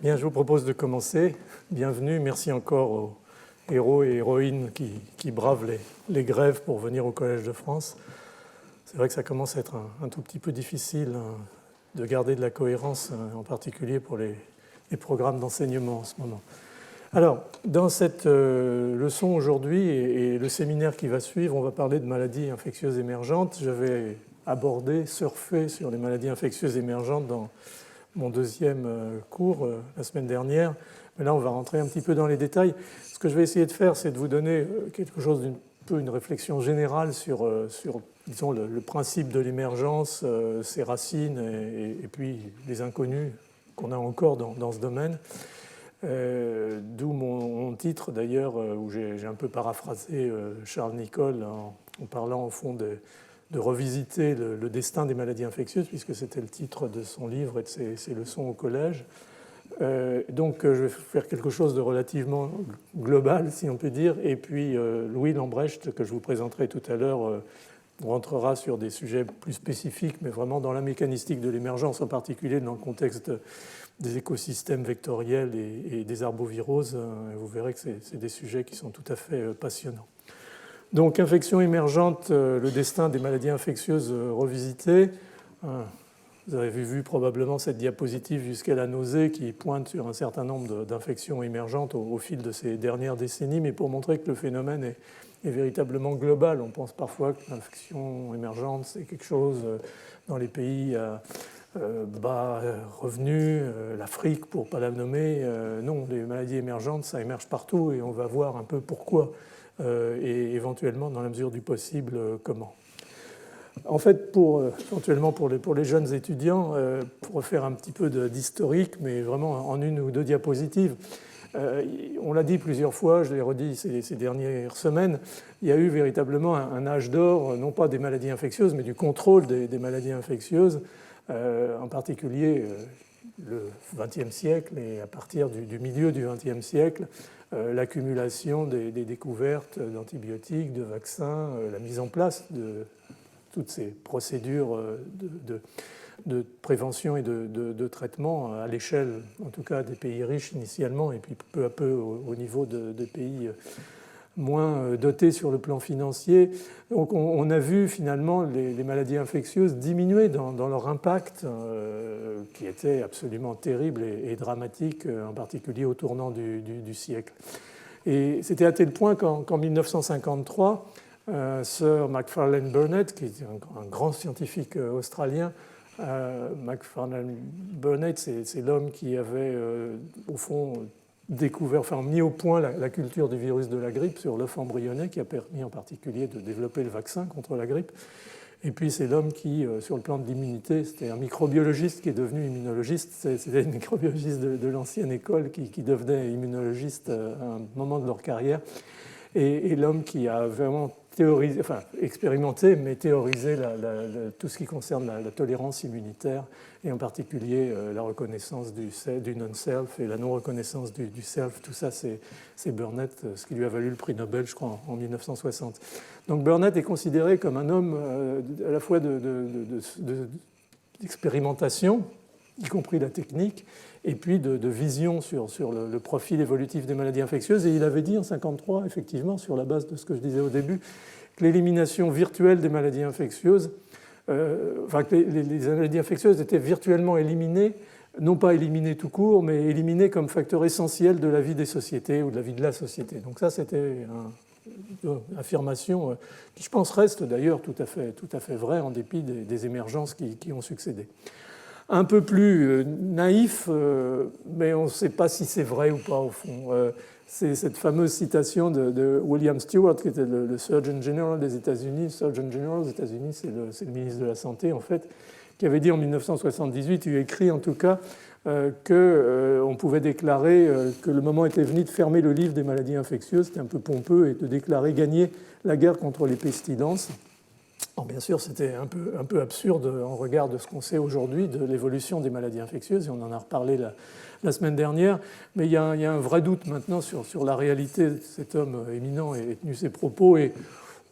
Bien, je vous propose de commencer. Bienvenue, merci encore aux héros et héroïnes qui bravent les grèves pour venir au Collège de France. C'est vrai que ça commence à être un tout petit peu difficile de garder de la cohérence, en particulier pour les programmes d'enseignement en ce moment. Alors, dans cette leçon aujourd'hui et le séminaire qui va suivre, on va parler de maladies infectieuses émergentes. Je vais surfer sur les maladies infectieuses émergentes dans mon deuxième cours la semaine dernière. Mais là, on va rentrer un petit peu dans les détails. Ce que je vais essayer de faire, c'est de vous donner quelque chose une réflexion générale sur disons, le principe de l'émergence, ses racines et puis les inconnus qu'on a encore dans ce domaine. D'où mon titre d'ailleurs, où j'ai un peu paraphrasé Charles Nicholl en parlant au fond de revisiter le destin des maladies infectieuses, puisque c'était le titre de son livre et de ses leçons au collège. Donc je vais faire quelque chose de relativement global, si on peut dire, et puis Louis Lambrecht, que je vous présenterai tout à l'heure, rentrera sur des sujets plus spécifiques, mais vraiment dans la mécanistique de l'émergence, en particulier dans le contexte des écosystèmes vectoriels et des arboviroses. Vous verrez que c'est des sujets qui sont tout à fait passionnants. Donc, infection émergente, le destin des maladies infectieuses revisitées. Vous avez vu probablement cette diapositive jusqu'à la nausée qui pointe sur un certain nombre d'infections émergentes au fil de ces dernières décennies, mais pour montrer que le phénomène est véritablement global. On pense parfois que l'infection émergente, c'est quelque chose dans les pays bas revenus, l'Afrique pour ne pas la nommer. Non, les maladies émergentes, ça émerge partout et on va voir un peu pourquoi et éventuellement, dans la mesure du possible, comment. En fait, éventuellement pour les jeunes étudiants, pour refaire un petit peu d'historique, mais vraiment en une ou deux diapositives, on l'a dit plusieurs fois, je l'ai redit ces dernières semaines, il y a eu véritablement un âge d'or, non pas des maladies infectieuses, mais du contrôle des maladies infectieuses, en particulier le XXe siècle et à partir du milieu du XXe siècle, l'accumulation des découvertes d'antibiotiques, de vaccins, la mise en place de toutes ces procédures de prévention et de traitement à l'échelle, en tout cas, des pays riches initialement, et puis peu à peu au niveau des pays moins dotés sur le plan financier. Donc on a vu finalement les maladies infectieuses diminuer dans leur impact, qui était absolument terrible et dramatique, en particulier au tournant du siècle. Et c'était à tel point qu'en 1953, Sir Macfarlane Burnet, qui est un grand scientifique australien, Macfarlane Burnet, c'est l'homme qui avait, au fond, mis au point la culture du virus de la grippe sur l'œuf embryonnaire, qui a permis en particulier de développer le vaccin contre la grippe. Et puis c'est l'homme qui, sur le plan de l'immunité, c'était un microbiologiste qui est devenu immunologiste. C'était un microbiologiste de l'ancienne école qui devenait immunologiste à un moment de leur carrière. Et l'homme qui a vraiment expérimenté, mais théorisé tout ce qui concerne la tolérance immunitaire, et en particulier la reconnaissance du non-self et la non-reconnaissance du self. Tout ça, c'est Burnet, ce qui lui a valu le prix Nobel, je crois, en 1960. Donc Burnet est considéré comme un homme à la fois d'expérimentation, y compris la technique, et puis de vision sur le profil évolutif des maladies infectieuses. Et il avait dit en 1953, effectivement, sur la base de ce que je disais au début, que l'élimination virtuelle des maladies infectieuses, que les maladies infectieuses étaient virtuellement éliminées, non pas éliminées tout court, mais éliminées comme facteur essentiel de la vie des sociétés ou de la vie de la société. Donc ça, c'était une affirmation qui, je pense, reste d'ailleurs tout à fait vraie en dépit des émergences qui ont succédé. Un peu plus naïf, mais on ne sait pas si c'est vrai ou pas au fond. C'est cette fameuse citation de William Stewart, qui était le Surgeon General des États-Unis. Le Surgeon General aux États-Unis, c'est le ministre de la Santé, en fait, qui avait dit en 1978, il écrit en tout cas, qu'on pouvait déclarer que le moment était venu de fermer le livre des maladies infectieuses, c'était un peu pompeux, et de déclarer gagner la guerre contre les pestilences. Alors bien sûr, c'était un peu absurde en regard de ce qu'on sait aujourd'hui de l'évolution des maladies infectieuses, et on en a reparlé la semaine dernière, mais il y a un vrai doute maintenant sur la réalité de cet homme éminent et tenu ses propos, et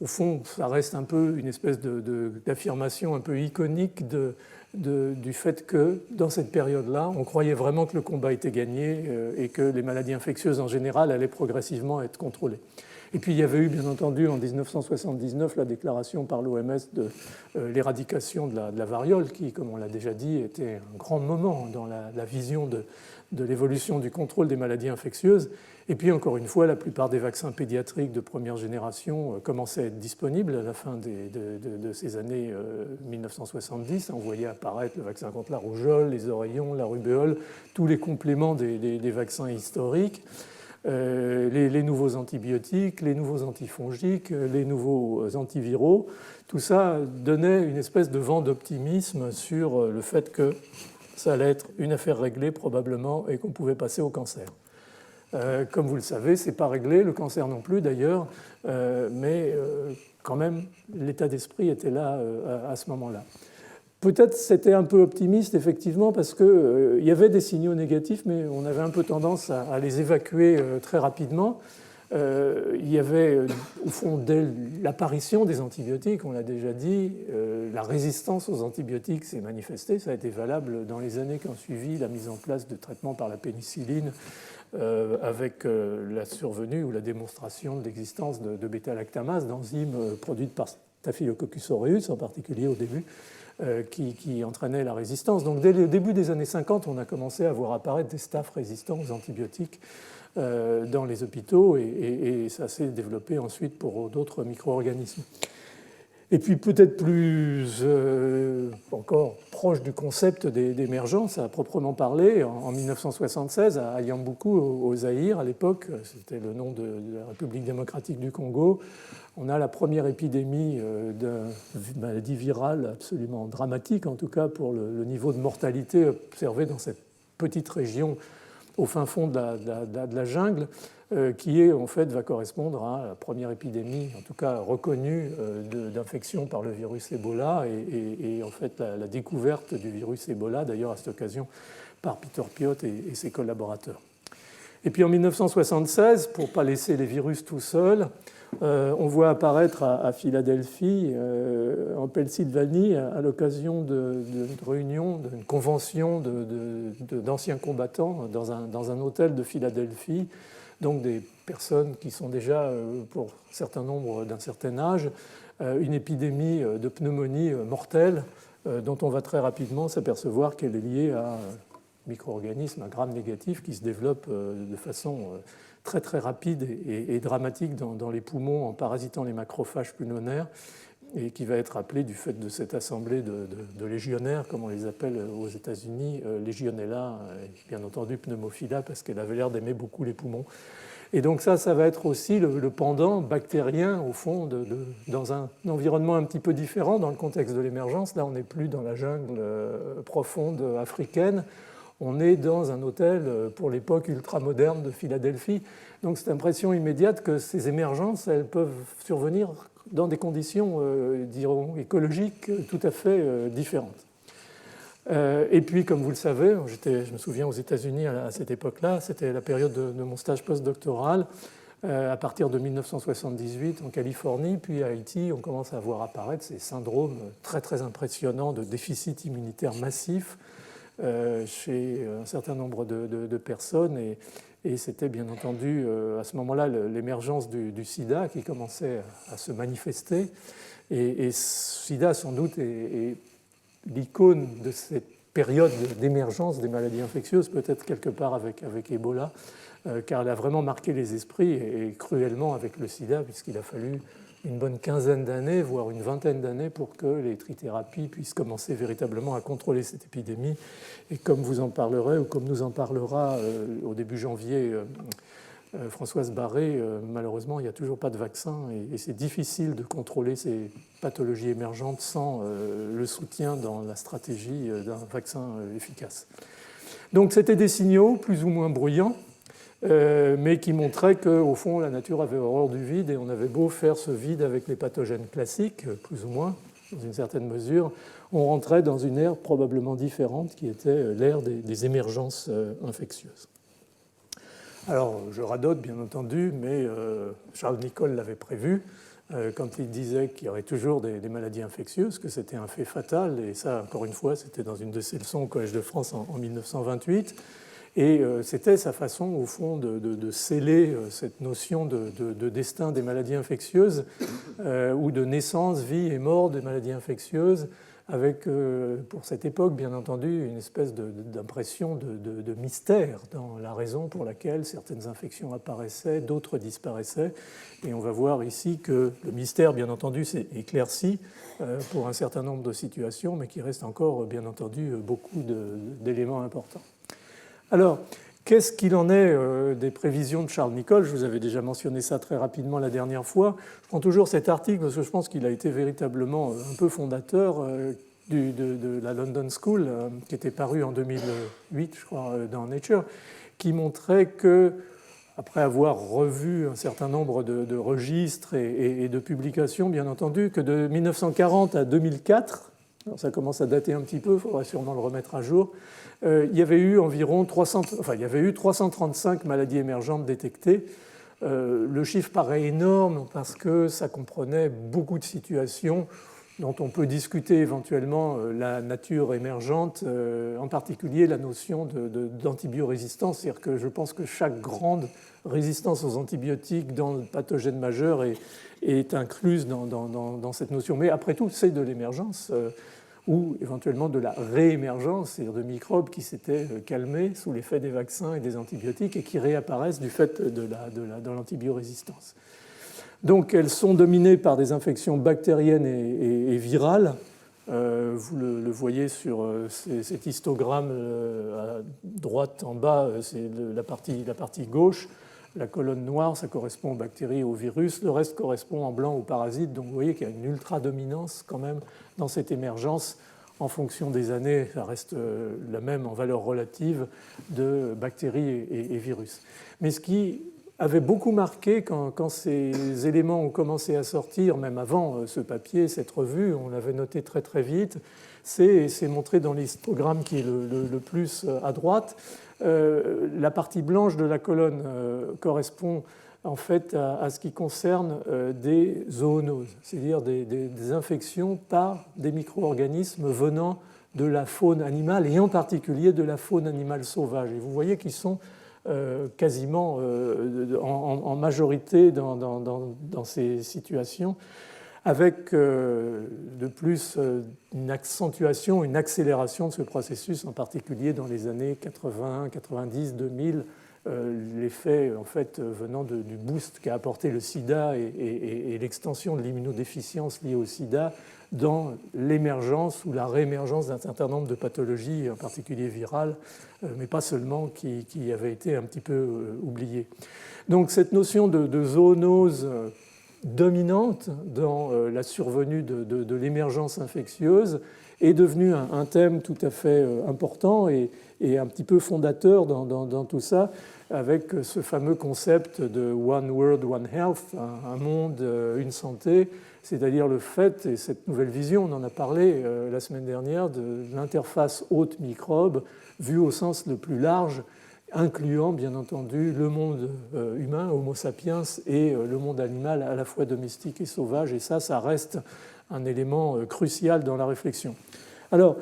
au fond, ça reste un peu une espèce d'affirmation un peu iconique du fait que dans cette période-là, on croyait vraiment que le combat était gagné et que les maladies infectieuses en général allaient progressivement être contrôlées. Et puis il y avait eu bien entendu en 1979 la déclaration par l'OMS de l'éradication de la variole qui, comme on l'a déjà dit, était un grand moment dans la vision de l'évolution du contrôle des maladies infectieuses. Et puis encore une fois, la plupart des vaccins pédiatriques de première génération commençaient à être disponibles à la fin de ces années 1970. On voyait apparaître le vaccin contre la rougeole, les oreillons, la rubéole, tous les compléments des vaccins historiques. Les nouveaux antibiotiques, les nouveaux antifongiques, les nouveaux antiviraux, tout ça donnait une espèce de vent d'optimisme sur le fait que ça allait être une affaire réglée probablement et qu'on pouvait passer au cancer. Comme vous le savez, ce n'est pas réglé, le cancer non plus d'ailleurs, mais quand même l'état d'esprit était là à ce moment-là. Peut-être c'était un peu optimiste, effectivement, parce qu'il y avait des signaux négatifs, mais on avait un peu tendance à les évacuer très rapidement. Il y avait, au fond, dès l'apparition des antibiotiques, on l'a déjà dit, la résistance aux antibiotiques s'est manifestée. Ça a été valable dans les années qui ont suivi la mise en place de traitements par la pénicilline, avec la survenue ou la démonstration de l'existence de bêta-lactamase, d'enzymes produites par Staphylococcus aureus, en particulier au début, qui entraînait la résistance. Donc dès le début des années 50, on a commencé à voir apparaître des staphes résistants aux antibiotiques dans les hôpitaux et ça s'est développé ensuite pour d'autres micro-organismes. Et puis peut-être plus encore proche du concept d'émergence à proprement parler, en 1976 à Yambuku au Zaïre, à l'époque, c'était le nom de la République démocratique du Congo, on a la première épidémie d'une maladie virale absolument dramatique, en tout cas pour le niveau de mortalité observé dans cette petite région au fin fond de la jungle, qui en fait va correspondre à la première épidémie, en tout cas reconnue, d'infection par le virus Ebola, et en fait la découverte du virus Ebola, d'ailleurs à cette occasion par Peter Piot et ses collaborateurs. Et puis en 1976, pour ne pas laisser les virus tout seuls, on voit apparaître à Philadelphie, en Pennsylvanie, à l'occasion d'une réunion, d'une convention d'anciens combattants dans un hôtel de Philadelphie, donc des personnes qui sont déjà, pour un certain nombre d'un certain âge, une épidémie de pneumonie mortelle dont on va très rapidement s'apercevoir qu'elle est liée à un micro-organisme, un gram négatif qui se développe de façon très très rapide et dramatique dans les poumons en parasitant les macrophages pulmonaires et qui va être appelé du fait de cette assemblée de légionnaires, comme on les appelle aux États-Unis, Legionella, et bien entendu Pneumophila, parce qu'elle avait l'air d'aimer beaucoup les poumons. Et donc ça va être aussi le pendant bactérien, au fond, dans un environnement un petit peu différent dans le contexte de l'émergence. Là, on n'est plus dans la jungle profonde africaine, on est dans un hôtel pour l'époque ultramoderne de Philadelphie. Donc cette impression immédiate que ces émergences, elles peuvent survenir dans des conditions, dirons, écologiques tout à fait différentes. Et puis, comme vous le savez, je me souviens aux États-Unis à cette époque-là, c'était la période de mon stage postdoctoral. À partir de 1978 en Californie, puis à Haïti, on commence à voir apparaître ces syndromes très très impressionnants de déficit immunitaire massif chez un certain nombre de personnes. Et c'était bien entendu à ce moment-là l'émergence du sida qui commençait à se manifester. Et sida, sans doute, est l'icône de cette période d'émergence des maladies infectieuses, peut-être quelque part avec Ebola, car elle a vraiment marqué les esprits et cruellement avec le sida, puisqu'il a fallu une bonne quinzaine d'années, voire une vingtaine d'années pour que les trithérapies puissent commencer véritablement à contrôler cette épidémie. Et comme vous en parlerez, ou comme nous en parlera au début janvier Françoise Barré, malheureusement, il n'y a toujours pas de vaccin et c'est difficile de contrôler ces pathologies émergentes sans le soutien dans la stratégie d'un vaccin efficace. Donc c'était des signaux plus ou moins bruyants, mais qui montraient qu'au fond, la nature avait horreur du vide et on avait beau faire ce vide avec les pathogènes classiques, plus ou moins, dans une certaine mesure, on rentrait dans une ère probablement différente qui était l'ère des émergences infectieuses. Alors, je radote, bien entendu, mais Charles Nicholl l'avait prévu. quand il disait qu'il y aurait toujours des maladies infectieuses, que c'était un fait fatal. Et ça, encore une fois, c'était dans une de ses leçons au Collège de France en 1928. Et c'était sa façon, au fond, de sceller cette notion de destin des maladies infectieuses, ou de naissance, vie et mort des maladies infectieuses, avec, pour cette époque, bien entendu, une espèce d'impression de mystère dans la raison pour laquelle certaines infections apparaissaient, d'autres disparaissaient. Et on va voir ici que le mystère, bien entendu, s'est éclairci pour un certain nombre de situations, mais qu'il reste encore, bien entendu, beaucoup d'éléments importants. Alors, qu'est-ce qu'il en est des prévisions de Charles Nicholl? Je vous avais déjà mentionné ça très rapidement la dernière fois. Je prends toujours cet article parce que je pense qu'il a été véritablement un peu fondateur de la London School, qui était paru en 2008, je crois, dans Nature, qui montrait que, après avoir revu un certain nombre de registres et de publications, bien entendu, que de 1940 à 2004, alors ça commence à dater un petit peu, il faudra sûrement le remettre à jour, il y avait eu environ 335 maladies émergentes détectées. Le chiffre paraît énorme parce que ça comprenait beaucoup de situations dont on peut discuter éventuellement la nature émergente, en particulier la notion d'antibiorésistance. C'est-à-dire que je pense que chaque grande résistance aux antibiotiques dans le pathogène majeur est incluse dans cette notion. Mais après tout, c'est de l'émergence ou éventuellement de la réémergence, c'est-à-dire de microbes qui s'étaient calmés sous l'effet des vaccins et des antibiotiques et qui réapparaissent du fait de l'antibiorésistance. Donc elles sont dominées par des infections bactériennes et virales. Vous le voyez sur cet histogramme à droite en bas, c'est la partie gauche. La colonne noire, ça correspond aux bactéries et aux virus. Le reste correspond en blanc aux parasites. Donc vous voyez qu'il y a une ultra-dominance quand même dans cette émergence. En fonction des années, ça reste la même en valeur relative de bactéries et virus. Mais ce qui avait beaucoup marqué quand ces éléments ont commencé à sortir, même avant ce papier, cette revue, on l'avait noté très très vite, c'est montré dans l'histogramme qui est le plus à droite. La partie blanche de la colonne correspond en fait à ce qui concerne des zoonoses, c'est-à-dire des infections par des micro-organismes venant de la faune animale et en particulier de la faune animale sauvage. Et vous voyez qu'ils sont quasiment en majorité dans ces situations, avec de plus une accentuation, une accélération de ce processus, en particulier dans les années 80, 90, 2000, l'effet en fait venant du boost qu'a apporté le sida et l'extension de l'immunodéficience liée au sida dans l'émergence ou la réémergence d'un certain nombre de pathologies, en particulier virales, mais pas seulement, qui avaient été un petit peu oubliées. Donc cette notion de zoonose dominante dans la survenue de l'émergence infectieuse est devenue un thème tout à fait important et un petit peu fondateur dans tout ça, avec ce fameux concept de One World, One Health, un monde, une santé, c'est-à-dire le fait, et cette nouvelle vision, on en a parlé la semaine dernière, de l'interface hôte-microbe vue au sens le plus large, incluant bien entendu le monde humain, Homo sapiens, et le monde animal à la fois domestique et sauvage, et ça reste un élément crucial dans la réflexion. Alors,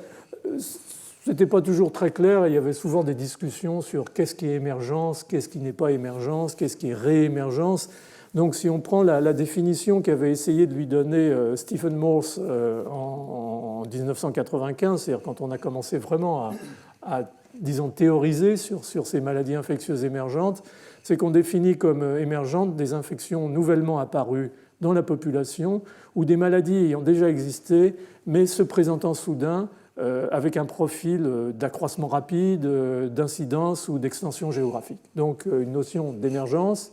ce n'était pas toujours très clair, il y avait souvent des discussions sur qu'est-ce qui est émergence, qu'est-ce qui n'est pas émergence, qu'est-ce qui est réémergence. Donc si on prend la définition qu'avait essayé de lui donner Stephen Morse en 1995, c'est-à-dire quand on a commencé vraiment à disons, théoriser sur ces maladies infectieuses émergentes, c'est qu'on définit comme émergentes des infections nouvellement apparues dans la population ou des maladies ayant déjà existé, mais se présentant soudain avec un profil d'accroissement rapide, d'incidence ou d'extension géographique. Donc une notion d'émergence,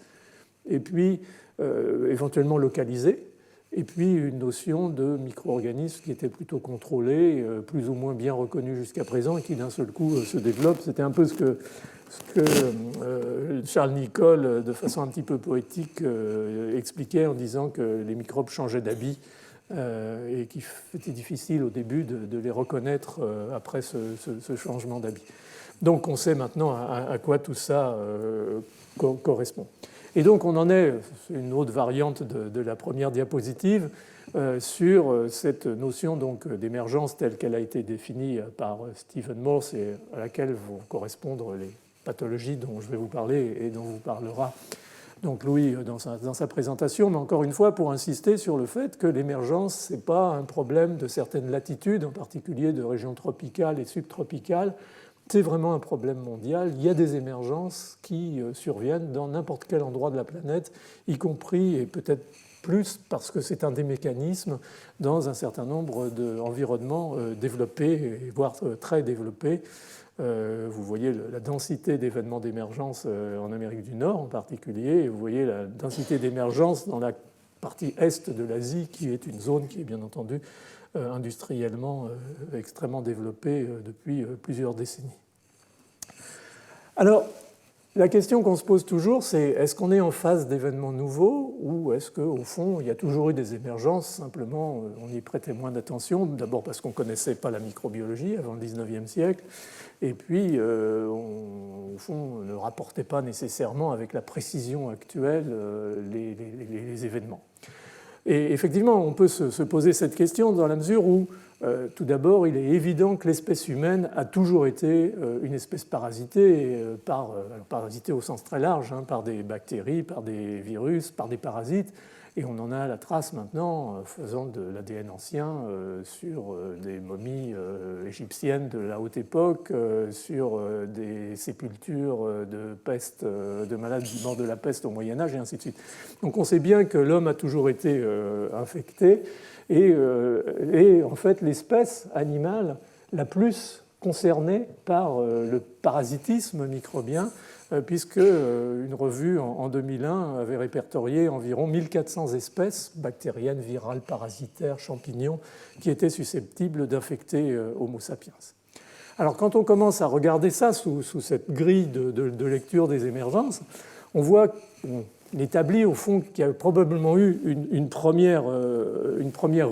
et puis éventuellement localisée, et puis une notion de micro-organisme qui était plutôt contrôlé, plus ou moins bien reconnu jusqu'à présent, et qui d'un seul coup se développe. C'était un peu ce que Charles Nicholl, de façon un petit peu poétique, expliquait en disant que les microbes changeaient d'habit et qu'il était difficile au début de les reconnaître après ce changement d'habit. Donc on sait maintenant à quoi tout ça correspond. Et donc on en est, c'est une autre variante de la première diapositive, sur cette notion donc d'émergence telle qu'elle a été définie par Stephen Morse et à laquelle vont correspondre les pathologies dont je vais vous parler et dont vous parlera donc Louis dans sa présentation, mais encore une fois pour insister sur le fait que l'émergence, ce n'est pas un problème de certaines latitudes, en particulier de régions tropicales et subtropicales, c'est vraiment un problème mondial. Il y a des émergences qui surviennent dans n'importe quel endroit de la planète, y compris et peut-être plus parce que c'est un des mécanismes dans un certain nombre d'environnements développés, voire très développés. Vous voyez la densité d'événements d'émergence en Amérique du Nord en particulier, et vous voyez la densité d'émergence dans la partie est de l'Asie, qui est une zone qui est bien entendu industriellement extrêmement développée depuis plusieurs décennies. Alors, la question qu'on se pose toujours, c'est est-ce qu'on est en phase d'événements nouveaux ou est-ce qu'au fond, il y a toujours eu des émergences, simplement on y prêtait moins d'attention, d'abord parce qu'on ne connaissait pas la microbiologie avant le 19e siècle, et puis au fond, on ne rapportait pas nécessairement avec la précision actuelle les événements. Et effectivement, on peut se poser cette question dans la mesure où, tout d'abord, il est évident que l'espèce humaine a toujours été une espèce parasitée, parasitée au sens très large, par des bactéries, par des virus, par des parasites. Et on en a la trace maintenant, faisant de l'ADN ancien, sur des momies égyptiennes de la haute époque, sur des sépultures de peste, de malades morts de la peste au Moyen-Âge, et ainsi de suite. Donc on sait bien que l'homme a toujours été infecté, et en fait l'espèce animale la plus concernée par le parasitisme microbien, puisque une revue en 2001 avait répertorié environ 1400 espèces bactériennes, virales, parasitaires, champignons, qui étaient susceptibles d'infecter Homo sapiens. Alors quand on commence à regarder ça sous cette grille de lecture des émergences, on voit qu'on établit au fond qu'il y a probablement eu une première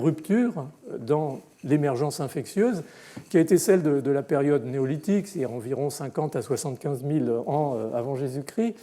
rupture dans l'émergence infectieuse, qui a été celle de la période néolithique, c'est-à-dire environ 50 à 75 000 ans avant Jésus-Christ,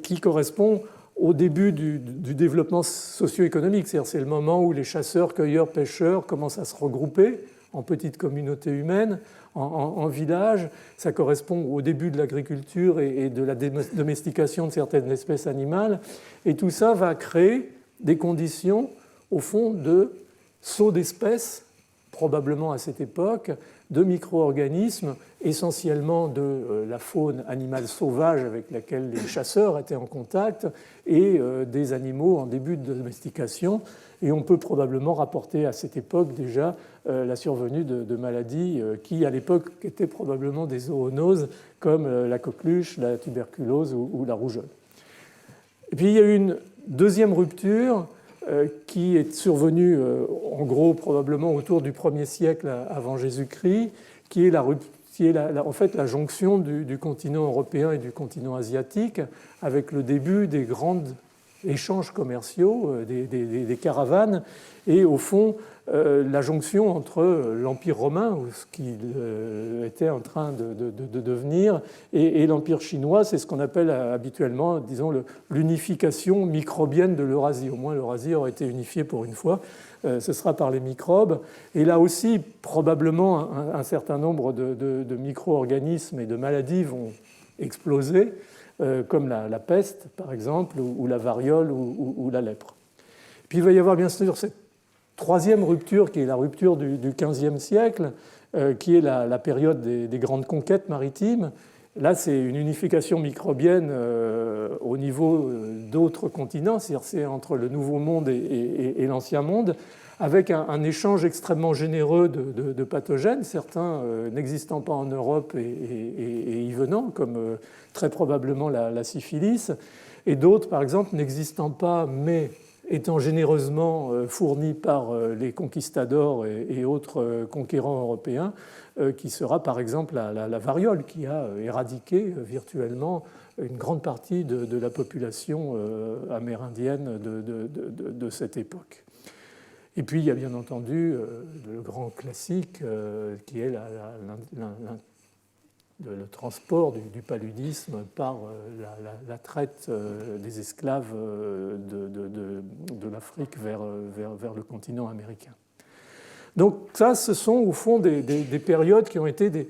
qui correspond au début du développement socio-économique. C'est-à-dire c'est le moment où les chasseurs, cueilleurs, pêcheurs commencent à se regrouper en petites communautés humaines, en villages. Ça correspond au début de l'agriculture et de la domestication de certaines espèces animales. Et tout ça va créer des conditions, au fond, de saut d'espèces, probablement à cette époque, de micro-organismes, essentiellement de la faune animale sauvage avec laquelle les chasseurs étaient en contact, et des animaux en début de domestication. Et on peut probablement rapporter à cette époque déjà la survenue de maladies qui, à l'époque, étaient probablement des zoonoses, comme la coqueluche, la tuberculose ou la rougeole. Et puis il y a eu une deuxième rupture qui est survenue en gros probablement autour du 1er siècle avant Jésus-Christ, qui est en fait la jonction du continent européen et du continent asiatique, avec le début des grands échanges commerciaux, des caravanes, et au fond la jonction entre l'Empire romain, ou ce qu'il était en train de devenir, et l'Empire chinois. C'est ce qu'on appelle habituellement, disons, l'unification microbienne de l'Eurasie. Au moins l'Eurasie aurait été unifiée pour une fois. Ce sera par les microbes. Et là aussi, probablement, un certain nombre de micro-organismes et de maladies vont exploser, comme la peste, par exemple, ou la variole ou la lèpre. Puis il va y avoir bien sûr cette troisième rupture, qui est la rupture du XVe siècle, qui est la période des grandes conquêtes maritimes. Là, c'est une unification microbienne au niveau d'autres continents, c'est-à-dire c'est entre le Nouveau Monde et l'Ancien Monde, avec un échange extrêmement généreux de pathogènes, certains n'existant pas en Europe et y venant, comme très probablement la syphilis, et d'autres, par exemple, n'existant pas, mais étant généreusement fournis par les conquistadors et autres conquérants européens, qui sera par exemple la variole, qui a éradiqué virtuellement une grande partie de la population amérindienne de cette époque. Et puis il y a bien entendu le grand classique qui est le transport du paludisme par la traite des esclaves de l'Afrique vers le continent américain. Donc ça, ce sont au fond des périodes qui ont été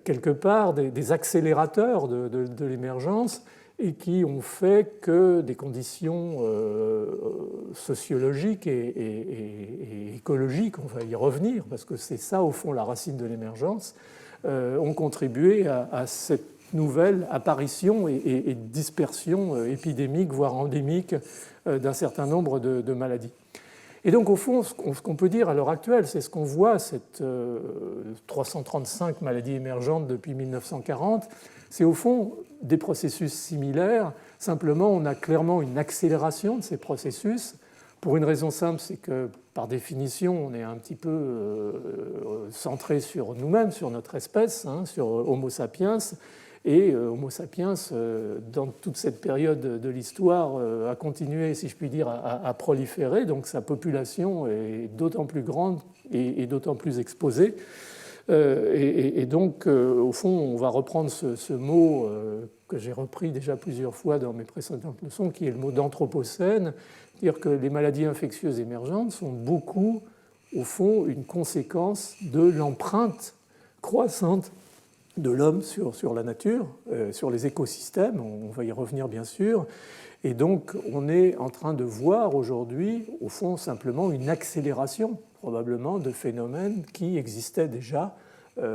quelque part des accélérateurs de l'émergence et qui ont fait que des conditions sociologiques et écologiques, on va y revenir, parce que c'est ça au fond la racine de l'émergence, ont contribué à cette nouvelle apparition et dispersion épidémique, voire endémique, d'un certain nombre de maladies. Et donc, au fond, ce qu'on peut dire à l'heure actuelle, c'est ce qu'on voit, cette 335 maladies émergentes depuis 1940, c'est au fond des processus similaires. Simplement, on a clairement une accélération de ces processus. Pour une raison simple, c'est que, par définition, on est un petit peu centré sur nous-mêmes, sur notre espèce, sur Homo sapiens. Et Homo sapiens, dans toute cette période de l'histoire, a continué, si je puis dire, à proliférer. Donc sa population est d'autant plus grande et d'autant plus exposée. Et donc, au fond, on va reprendre ce mot que j'ai repris déjà plusieurs fois dans mes précédentes leçons, qui est le mot d'anthropocène, dire que les maladies infectieuses émergentes sont beaucoup, au fond, une conséquence de l'empreinte croissante de l'homme sur la nature, sur les écosystèmes, on va y revenir bien sûr, et donc on est en train de voir aujourd'hui, au fond, simplement une accélération probablement de phénomènes qui existaient déjà,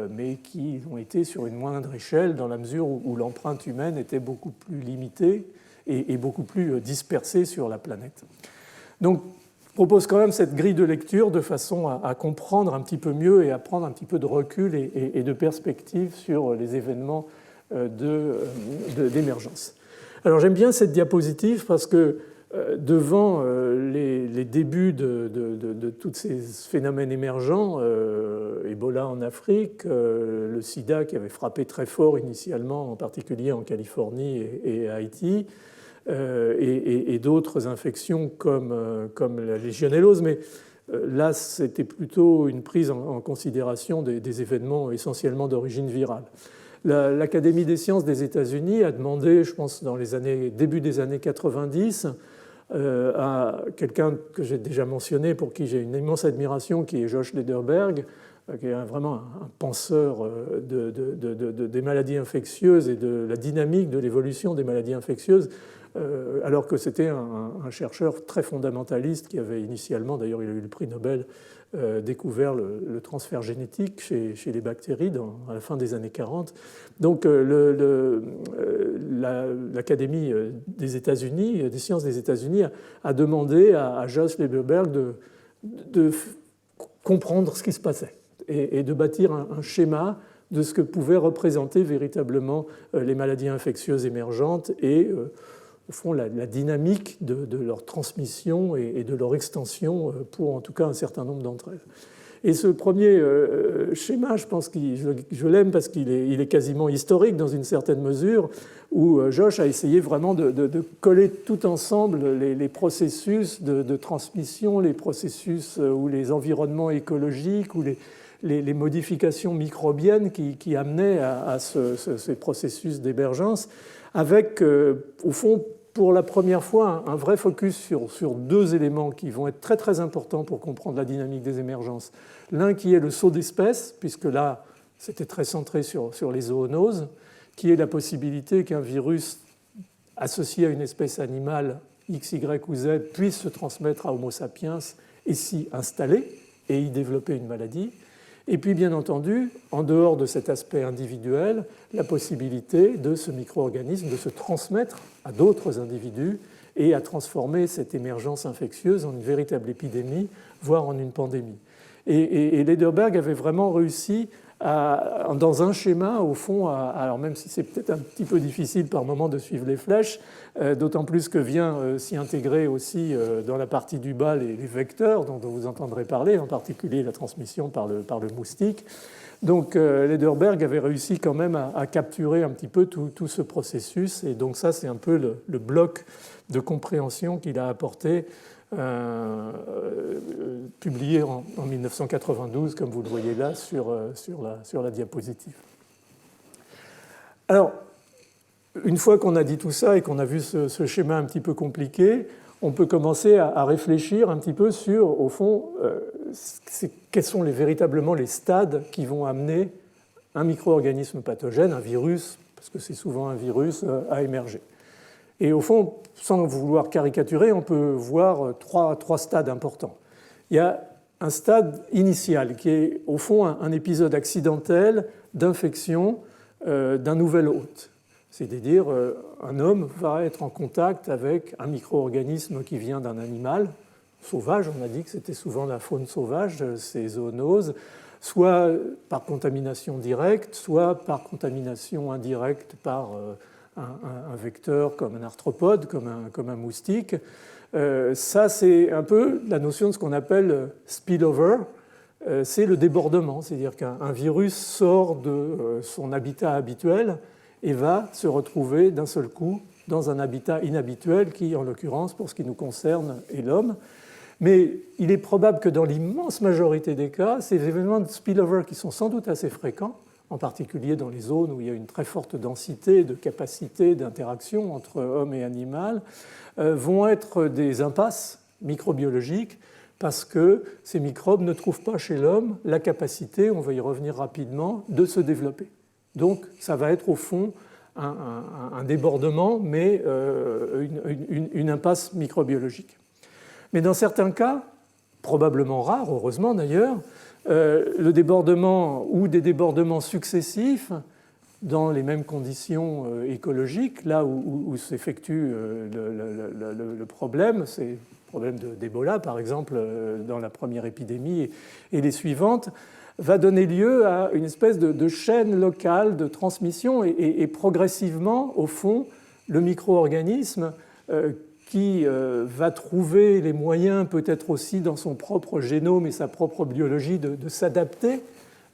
mais qui ont été sur une moindre échelle dans la mesure où l'empreinte humaine était beaucoup plus limitée et beaucoup plus dispersée sur la planète. Donc, je propose quand même cette grille de lecture de façon à comprendre un petit peu mieux et à prendre un petit peu de recul et de perspective sur les événements d'émergence. Alors j'aime bien cette diapositive parce que devant les débuts de tous ces phénomènes émergents, Ebola en Afrique, le sida qui avait frappé très fort initialement, en particulier en Californie et à Haïti, et d'autres infections comme la légionellose, mais là c'était plutôt une prise en considération des événements essentiellement d'origine virale. L'Académie des sciences des États-Unis a demandé, je pense dans début des années 90, à quelqu'un que j'ai déjà mentionné, pour qui j'ai une immense admiration, qui est Josh Lederberg, qui est vraiment un penseur des maladies infectieuses et de la dynamique de l'évolution des maladies infectieuses, alors que c'était un chercheur très fondamentaliste qui avait initialement, d'ailleurs il a eu le prix Nobel, découvert le transfert génétique chez les bactéries à la fin des années 40. Donc l'Académie des États-Unis, des sciences des États-Unis, a demandé à Josh Lederberg de comprendre ce qui se passait et de bâtir un schéma de ce que pouvaient représenter véritablement les maladies infectieuses émergentes et au fond la dynamique de leur transmission et de leur extension pour en tout cas un certain nombre d'entre elles. Et ce premier schéma, je pense que je l'aime parce qu'il est quasiment historique dans une certaine mesure, où Josh a essayé vraiment de coller tout ensemble les processus de transmission, les processus ou les environnements écologiques ou les modifications microbiennes qui amenaient à ces processus d'émergence, avec au fond pour la première fois un vrai focus sur deux éléments qui vont être très très importants pour comprendre la dynamique des émergences. L'un qui est le saut d'espèce, puisque là c'était très centré sur les zoonoses, qui est la possibilité qu'un virus associé à une espèce animale X, Y ou Z puisse se transmettre à Homo sapiens et s'y installer et y développer une maladie. Et puis, bien entendu, en dehors de cet aspect individuel, la possibilité de ce micro-organisme de se transmettre à d'autres individus et à transformer cette émergence infectieuse en une véritable épidémie, voire en une pandémie. Et Lederberg avait vraiment réussi dans un schéma, au fond, alors même si c'est peut-être un petit peu difficile par moment de suivre les flèches, d'autant plus que vient s'y intégrer aussi dans la partie du bas les vecteurs dont vous entendrez parler, en particulier la transmission par le moustique. Donc Lederberg avait réussi quand même à capturer un petit peu tout ce processus, et donc ça c'est un peu le bloc de compréhension qu'il a apporté, publié en 1992, comme vous le voyez là sur la diapositive. Alors, une fois qu'on a dit tout ça et qu'on a vu ce schéma un petit peu compliqué, on peut commencer à réfléchir un petit peu sur, au fond, quels sont véritablement les stades qui vont amener un micro-organisme pathogène, un virus, parce que c'est souvent un virus, à émerger. Et au fond, sans vouloir caricaturer, on peut voir trois stades importants. Il y a un stade initial qui est, au fond, un épisode accidentel d'infection d'un nouvel hôte. C'est-à-dire, un homme va être en contact avec un micro-organisme qui vient d'un animal sauvage. On a dit que c'était souvent la faune sauvage, ces zoonoses, soit par contamination directe, soit par contamination indirecte par un vecteur comme un arthropode, comme un moustique. Ça, c'est un peu la notion de ce qu'on appelle spillover. C'est le débordement, c'est-à-dire qu'un virus sort de son habitat habituel et va se retrouver d'un seul coup dans un habitat inhabituel qui, en l'occurrence, pour ce qui nous concerne, est l'homme. Mais il est probable que dans l'immense majorité des cas, ces événements de spillover qui sont sans doute assez fréquents, en particulier dans les zones où il y a une très forte densité de capacité d'interaction entre homme et animal, vont être des impasses microbiologiques parce que ces microbes ne trouvent pas chez l'homme la capacité, on va y revenir rapidement, de se développer. Donc ça va être au fond un débordement, mais une impasse microbiologique. Mais dans certains cas, probablement rares, heureusement d'ailleurs, le débordement ou des débordements successifs dans les mêmes conditions écologiques, là où s'effectue le problème, c'est le problème d'Ebola par exemple dans la première épidémie et les suivantes, va donner lieu à une espèce de chaîne locale de transmission et progressivement, au fond, le micro-organisme qui va trouver les moyens, peut-être aussi dans son propre génome et sa propre biologie, de s'adapter,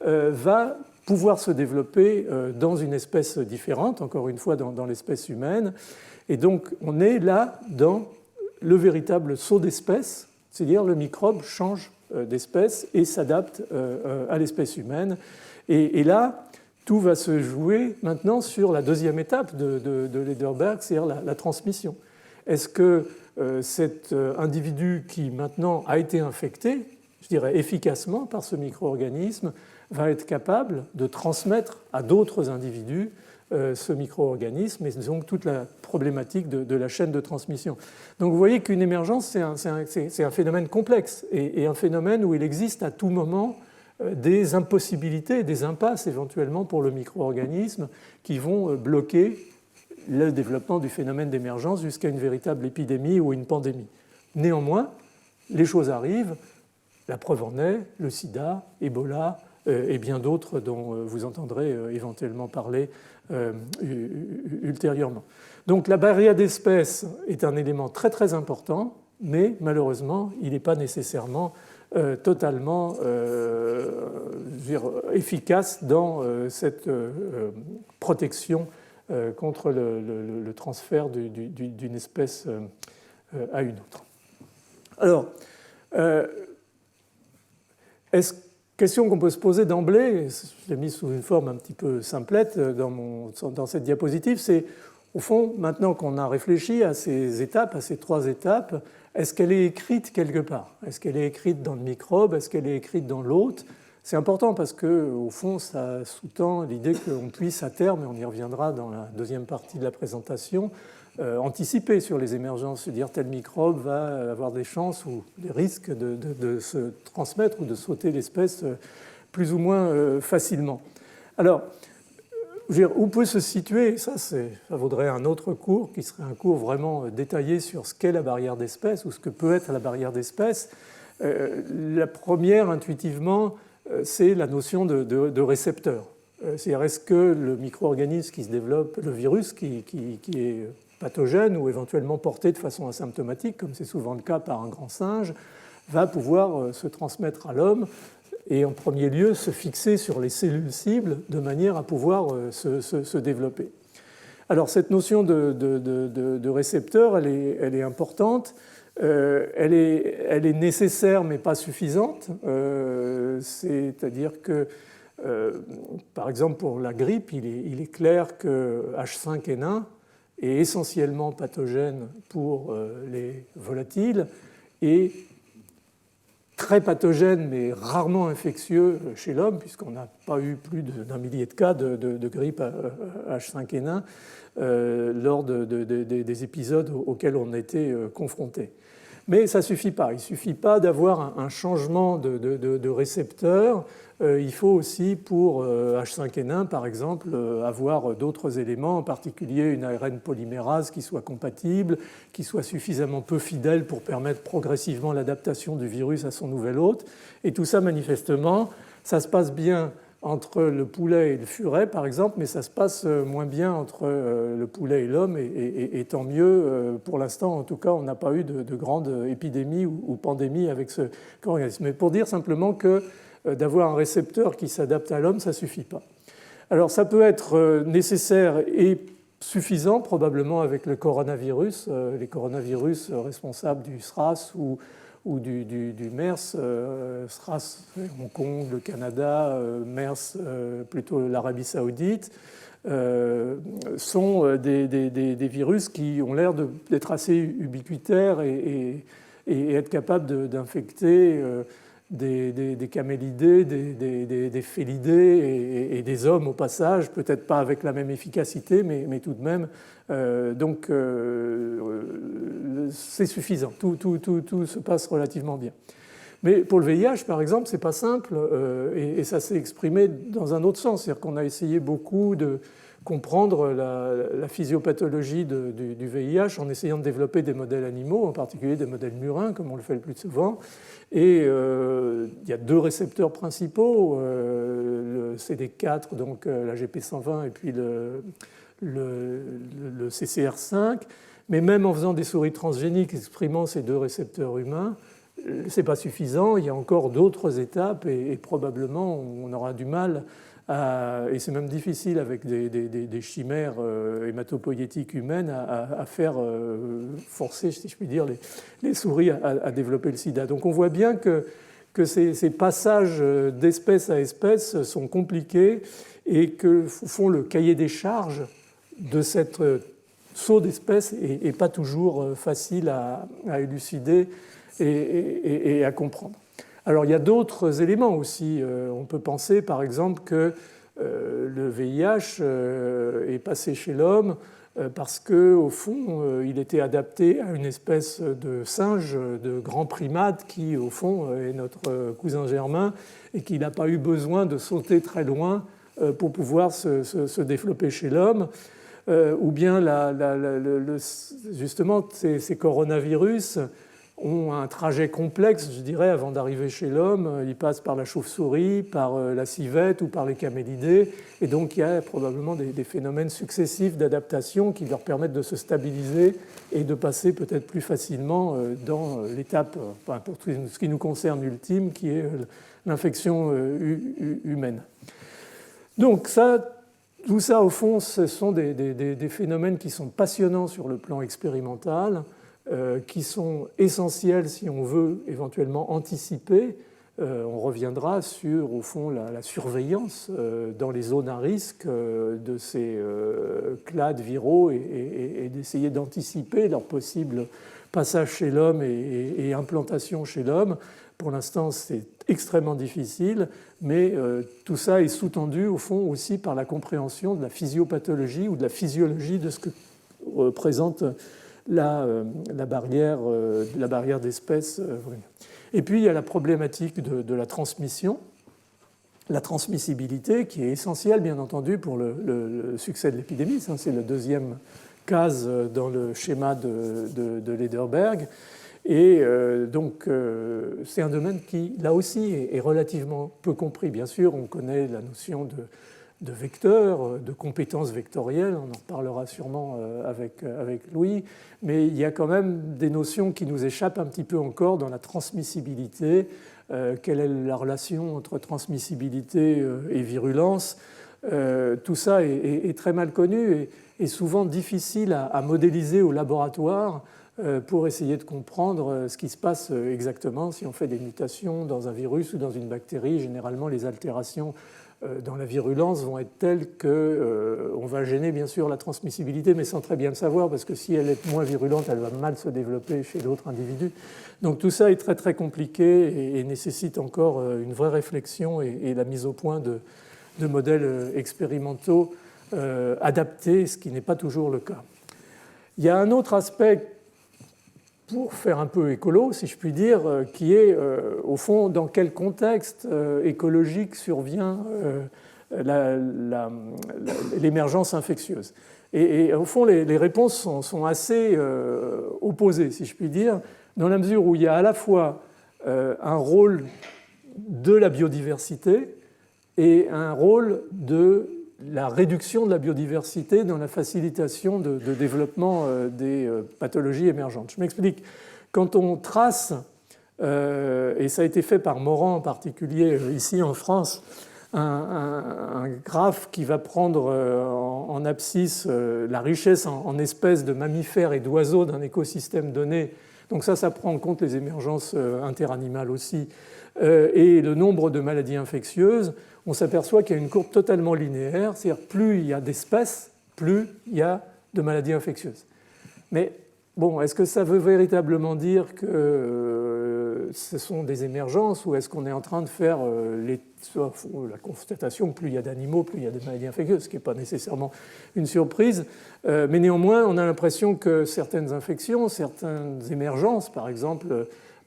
va pouvoir se développer dans une espèce différente, encore une fois dans l'espèce humaine. Et donc on est là dans le véritable saut d'espèce, c'est-à-dire le microbe change d'espèce et s'adapte à l'espèce humaine. Et là, tout va se jouer maintenant sur la deuxième étape de Lederberg, c'est-à-dire la transmission. Est-ce que cet individu qui maintenant a été infecté, je dirais efficacement par ce micro-organisme, va être capable de transmettre à d'autres individus ce micro-organisme et donc toute la problématique de la chaîne de transmission. Donc vous voyez qu'une émergence, c'est un phénomène complexe et un phénomène où il existe à tout moment des impossibilités, des impasses éventuellement pour le micro-organisme qui vont bloquer le développement du phénomène d'émergence jusqu'à une véritable épidémie ou une pandémie. Néanmoins, les choses arrivent, la preuve en est, le sida, Ebola et bien d'autres dont vous entendrez éventuellement parler ultérieurement. Donc la barrière d'espèces est un élément très très important, mais malheureusement, il n'est pas nécessairement totalement efficace dans cette protection contre le transfert d'une espèce à une autre. Alors, question qu'on peut se poser d'emblée, je l'ai mis sous une forme un petit peu simplette dans cette diapositive, c'est au fond, maintenant qu'on a réfléchi à ces étapes, à ces trois étapes, est-ce qu'elle est écrite quelque part? Est-ce qu'elle est écrite dans le microbe? Est-ce qu'elle est écrite dans l'hôte? C'est important parce qu'au fond, ça sous-tend l'idée qu'on puisse à terme, et on y reviendra dans la deuxième partie de la présentation, anticiper sur les émergences, se dire tel microbe va avoir des chances ou des risques de se transmettre ou de sauter l'espèce plus ou moins facilement. Alors, où peut se situer, ça vaudrait un autre cours qui serait un cours vraiment détaillé sur ce qu'est la barrière d'espèce ou ce que peut être la barrière d'espèce. La première, intuitivement, c'est la notion de récepteur. C'est-à-dire, est-ce que le micro-organisme qui se développe, le virus qui est pathogène ou éventuellement porté de façon asymptomatique, comme c'est souvent le cas par un grand singe, va pouvoir se transmettre à l'homme et en premier lieu se fixer sur les cellules cibles de manière à pouvoir se développer. Alors cette notion de récepteur, elle est importante, elle est nécessaire mais pas suffisante, c'est-à-dire que Par exemple, pour la grippe, il est clair que H5N1 est essentiellement pathogène pour les volatiles et très pathogène mais rarement infectieux chez l'homme, puisqu'on n'a pas eu plus d'un millier de cas de grippe H5N1 lors des épisodes auxquels on a été confronté. Mais ça ne suffit pas. Il ne suffit pas d'avoir un changement de récepteur. Il faut aussi, pour H5N1, par exemple, avoir d'autres éléments, en particulier une ARN polymérase qui soit compatible, qui soit suffisamment peu fidèle pour permettre progressivement l'adaptation du virus à son nouvel hôte. Et tout ça, manifestement, ça se passe bien entre le poulet et le furet, par exemple, mais ça se passe moins bien entre le poulet et l'homme, et tant mieux. Pour l'instant, en tout cas, on n'a pas eu de grande épidémie ou pandémie avec ce organisme. Mais pour dire simplement que d'avoir un récepteur qui s'adapte à l'homme, ça ne suffit pas. Alors ça peut être nécessaire et suffisant, probablement avec le coronavirus, les coronavirus responsables du SRAS ou du MERS, SRAS, Hong Kong, le Canada, MERS, plutôt l'Arabie Saoudite, sont des virus qui ont l'air d'être assez ubiquitaires et être capables d'infecter des camélidés, des félidés et des hommes au passage, peut-être pas avec la même efficacité, mais tout de même. Donc c'est suffisant, tout se passe relativement bien. Mais pour le VIH, par exemple, c'est pas simple et ça s'est exprimé dans un autre sens. C'est-à-dire qu'on a essayé beaucoup de comprendre la physiopathologie du VIH en essayant de développer des modèles animaux, en particulier des modèles murins, comme on le fait le plus souvent. Et il y a deux récepteurs principaux, le CD4, donc la GP120, et puis le CCR5. Mais même en faisant des souris transgéniques exprimant ces deux récepteurs humains, ce n'est pas suffisant. Il y a encore d'autres étapes et probablement on aura du mal et c'est même difficile avec des chimères hématopoïétiques humaines à faire forcer, si je puis dire, les souris à développer le sida. Donc on voit bien que ces passages d'espèce à espèce sont compliqués et que, au fond, le cahier des charges de cette saut d'espèce n'est pas toujours facile à élucider et à comprendre. Alors il y a d'autres éléments aussi. On peut penser par exemple que le VIH est passé chez l'homme parce qu'au fond il était adapté à une espèce de singe, de grand primate qui au fond est notre cousin germain et qui n'a pas eu besoin de sauter très loin pour pouvoir se développer chez l'homme. Ou bien justement ces coronavirus ont un trajet complexe, je dirais, avant d'arriver chez l'homme. Ils passent par la chauve-souris, par la civette ou par les camélidés. Et donc, il y a probablement des phénomènes successifs d'adaptation qui leur permettent de se stabiliser et de passer peut-être plus facilement dans l'étape, pour tout ce qui nous concerne, ultime, qui est l'infection humaine. Donc, tout ça, au fond, ce sont des phénomènes qui sont passionnants sur le plan expérimental, qui sont essentiels si on veut éventuellement anticiper. On reviendra sur, au fond, la surveillance dans les zones à risque de ces clades viraux et d'essayer d'anticiper leur possible passage chez l'homme et implantation chez l'homme. Pour l'instant, c'est extrêmement difficile, mais tout ça est sous-tendu, au fond, aussi par la compréhension de la physiopathologie ou de la physiologie de ce que représente la barrière d'espèces. Et puis, il y a la problématique de la transmission, la transmissibilité, qui est essentielle, bien entendu, pour le succès de l'épidémie. Ça, c'est la deuxième case dans le schéma de Lederberg. Et donc, c'est un domaine qui, là aussi, est relativement peu compris. Bien sûr, on connaît la notion de vecteurs, de compétences vectorielles, on en reparlera sûrement avec Louis, mais il y a quand même des notions qui nous échappent un petit peu encore dans la transmissibilité. Quelle est la relation entre transmissibilité et virulence? Tout ça est très mal connu et souvent difficile à modéliser au laboratoire pour essayer de comprendre ce qui se passe exactement si on fait des mutations dans un virus ou dans une bactérie. Généralement, les altérations dans la virulence vont être telles qu'on va gêner bien sûr la transmissibilité, mais sans très bien le savoir, parce que si elle est moins virulente, elle va mal se développer chez l'autre individu. Donc tout ça est très très compliqué et nécessite encore une vraie réflexion et la mise au point de modèles expérimentaux adaptés, ce qui n'est pas toujours le cas. Il y a un autre aspect, pour faire un peu écolo, si je puis dire, qui est, au fond, dans quel contexte écologique survient l'émergence infectieuse. Et au fond, les réponses sont assez opposées, si je puis dire, dans la mesure où il y a à la fois un rôle de la biodiversité et un rôle de la réduction de la biodiversité dans la facilitation de développement des pathologies émergentes. Je m'explique. Quand on trace, et ça a été fait par Morand en particulier ici en France, un graphe qui va prendre en abscisse la richesse en espèces de mammifères et d'oiseaux d'un écosystème donné. Donc ça prend en compte les émergences interanimales aussi, et le nombre de maladies infectieuses. On s'aperçoit qu'il y a une courbe totalement linéaire, c'est-à-dire plus il y a d'espèces, plus il y a de maladies infectieuses. Mais bon, est-ce que ça veut véritablement dire que ce sont des émergences ou est-ce qu'on est en train de faire la constatation que plus il y a d'animaux, plus il y a de maladies infectieuses, ce qui n'est pas nécessairement une surprise. Mais néanmoins, on a l'impression que certaines infections, certaines émergences, par exemple,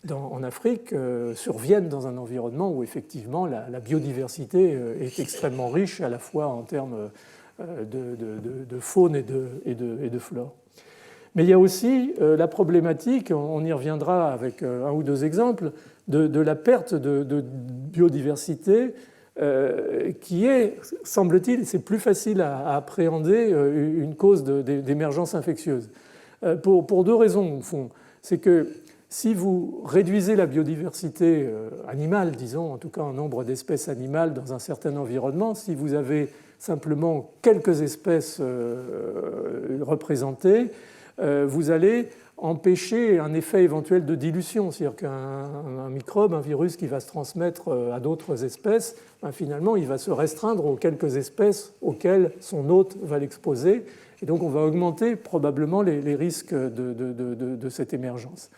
en Afrique surviennent dans un environnement où effectivement la biodiversité est extrêmement riche à la fois en termes de faune et de flore. Mais il y a aussi la problématique, on y reviendra avec un ou deux exemples, de la perte de biodiversité qui est, semble-t-il, c'est plus facile à appréhender une cause d'émergence infectieuse. Pour deux raisons, au fond. C'est que si vous réduisez la biodiversité animale, disons, en tout cas en nombre d'espèces animales dans un certain environnement, si vous avez simplement quelques espèces représentées, vous allez empêcher un effet éventuel de dilution. C'est-à-dire qu'un microbe, un virus qui va se transmettre à d'autres espèces, finalement, il va se restreindre aux quelques espèces auxquelles son hôte va l'exposer. Et donc, on va augmenter probablement les risques de cette émergence.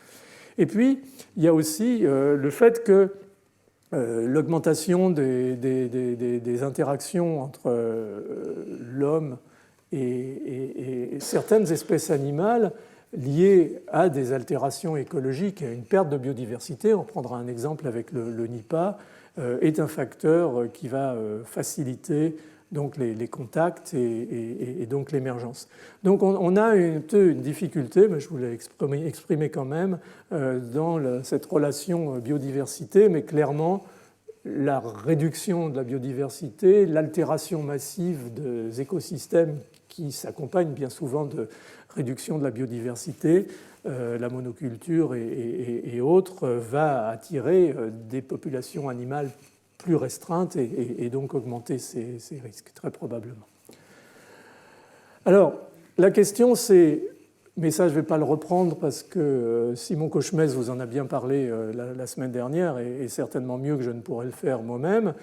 Et puis, il y a aussi le fait que l'augmentation des interactions entre l'homme et certaines espèces animales liées à des altérations écologiques et à une perte de biodiversité, on prendra un exemple avec le Nipah, est un facteur qui va faciliter donc les contacts et donc l'émergence. Donc on a une difficulté, mais je voulais exprimer quand même, dans cette relation biodiversité, mais clairement la réduction de la biodiversité, l'altération massive des écosystèmes qui s'accompagnent bien souvent de réduction de la biodiversité, la monoculture et autres, va attirer des populations animales plus restreintes et donc augmenter ces risques, très probablement. Alors, la question c'est, mais ça je ne vais pas le reprendre parce que Simon Cochemez vous en a bien parlé la semaine dernière et certainement mieux que je ne pourrais le faire moi-même.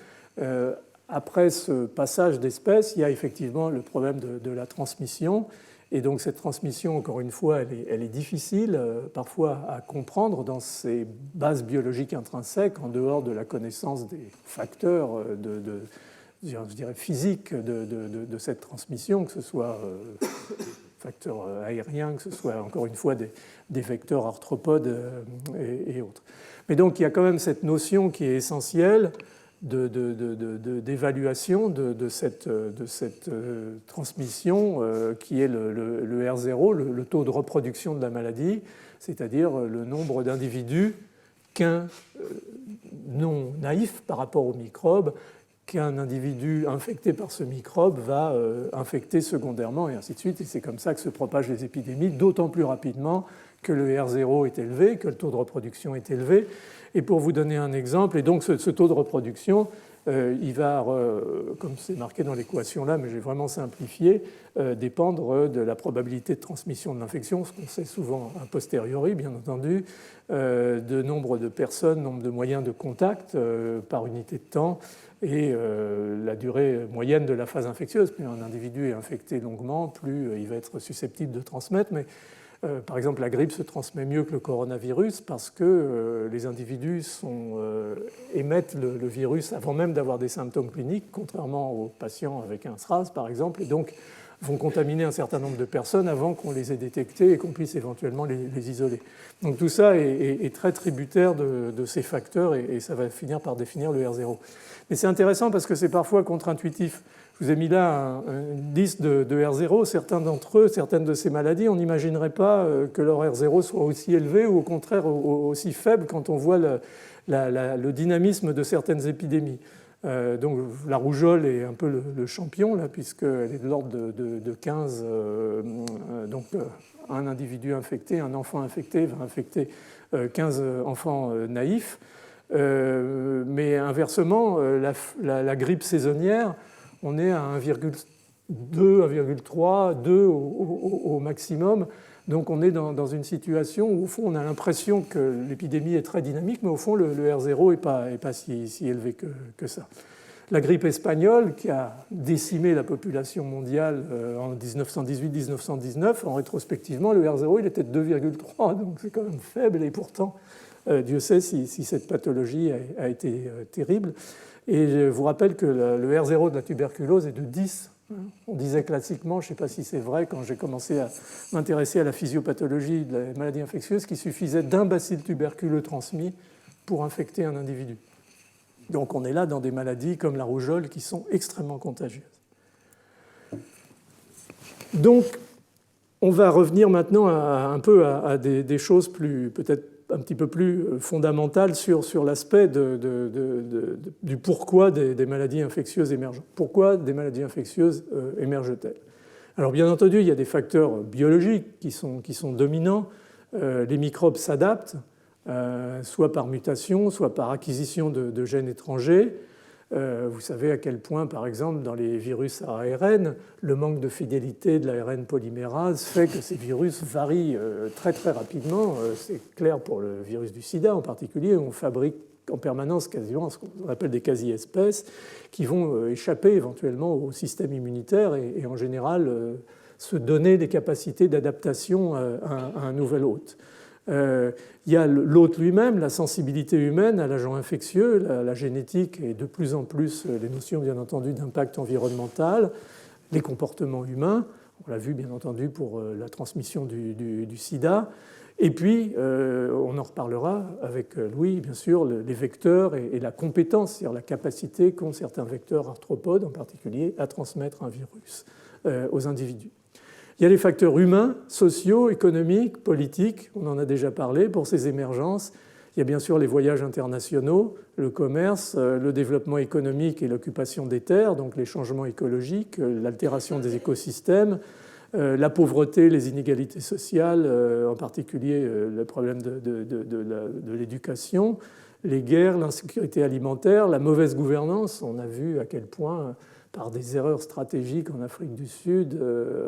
Après ce passage d'espèces, il y a effectivement le problème de la transmission. Et donc cette transmission, encore une fois, elle est difficile parfois à comprendre dans ses bases biologiques intrinsèques, en dehors de la connaissance des facteurs je dirais, physiques de cette transmission, que ce soit facteurs aériens, que ce soit encore une fois des vecteurs arthropodes et autres. Mais donc il y a quand même cette notion qui est essentielle d'évaluation de cette transmission qui est le R0, le taux de reproduction de la maladie, c'est-à-dire le nombre d'individus non naïf par rapport au microbe, qu'un individu infecté par ce microbe va infecter secondairement, et ainsi de suite. Et c'est comme ça que se propagent les épidémies, d'autant plus rapidement que le R0 est élevé, que le taux de reproduction est élevé. Et pour vous donner un exemple, et donc ce taux de reproduction, il va, comme c'est marqué dans l'équation là, mais j'ai vraiment simplifié, dépendre de la probabilité de transmission de l'infection, ce qu'on sait souvent a posteriori, bien entendu, de nombre de personnes, nombre de moyens de contact par unité de temps, et la durée moyenne de la phase infectieuse. Plus un individu est infecté longuement, plus il va être susceptible de transmettre. Mais par exemple, la grippe se transmet mieux que le coronavirus parce que les individus émettent le virus avant même d'avoir des symptômes cliniques, contrairement aux patients avec un SRAS, par exemple, et donc vont contaminer un certain nombre de personnes avant qu'on les ait détectés et qu'on puisse éventuellement les isoler. Donc tout ça est très tributaire de ces facteurs et ça va finir par définir le R0. Mais c'est intéressant parce que c'est parfois contre-intuitif. Je vous ai mis là une liste de R0. Certains d'entre eux, certaines de ces maladies, on n'imaginerait pas que leur R0 soit aussi élevé ou au contraire aussi faible quand on voit le dynamisme de certaines épidémies. Donc la rougeole est un peu le champion, là, puisqu'elle est de l'ordre de 15. Donc un individu infecté, un enfant infecté va infecter 15 enfants naïfs. Mais inversement, la grippe saisonnière, on est à 1,2, 1,3, 2 au maximum. Donc on est dans une situation où, au fond, on a l'impression que l'épidémie est très dynamique, mais au fond, le R0 n'est pas si élevé que ça. La grippe espagnole, qui a décimé la population mondiale en 1918-1919, en rétrospectivement, le R0 il était de 2,3, donc c'est quand même faible, et pourtant, Dieu sait si cette pathologie a été terrible. Et je vous rappelle que le R0 de la tuberculose est de 10. On disait classiquement, je ne sais pas si c'est vrai, quand j'ai commencé à m'intéresser à la physiopathologie de la maladie infectieuse, qu'il suffisait d'un bacille tuberculeux transmis pour infecter un individu. Donc on est là dans des maladies comme la rougeole qui sont extrêmement contagieuses. Donc on va revenir maintenant un peu à des choses peut-être un petit peu plus fondamentales sur l'aspect du pourquoi des maladies infectieuses émergent. Pourquoi des maladies infectieuses émergent-elles? Alors bien entendu, il y a des facteurs biologiques qui sont dominants. Les microbes s'adaptent, soit par mutation, soit par acquisition de gènes étrangers. Vous savez à quel point, par exemple, dans les virus à ARN, le manque de fidélité de l'ARN polymérase fait que ces virus varient très très rapidement. C'est clair pour le virus du sida en particulier, où on fabrique en permanence quasiment ce qu'on appelle des quasi-espèces qui vont échapper éventuellement au système immunitaire et en général se donner des capacités d'adaptation à un nouvel hôte. Il y a l'hôte lui-même, la sensibilité humaine à l'agent infectieux, la génétique et de plus en plus les notions bien entendu d'impact environnemental, les comportements humains, on l'a vu bien entendu pour la transmission du sida, et puis on en reparlera avec Louis bien sûr, les vecteurs et la compétence, c'est-à-dire la capacité qu'ont certains vecteurs arthropodes en particulier à transmettre un virus aux individus. Il y a les facteurs humains, sociaux, économiques, politiques, on en a déjà parlé pour ces émergences. Il y a bien sûr les voyages internationaux, le commerce, le développement économique et l'occupation des terres, donc les changements écologiques, l'altération des écosystèmes, la pauvreté, les inégalités sociales, en particulier le problème de l'éducation, les guerres, l'insécurité alimentaire, la mauvaise gouvernance. On a vu à quel point par des erreurs stratégiques en Afrique du Sud,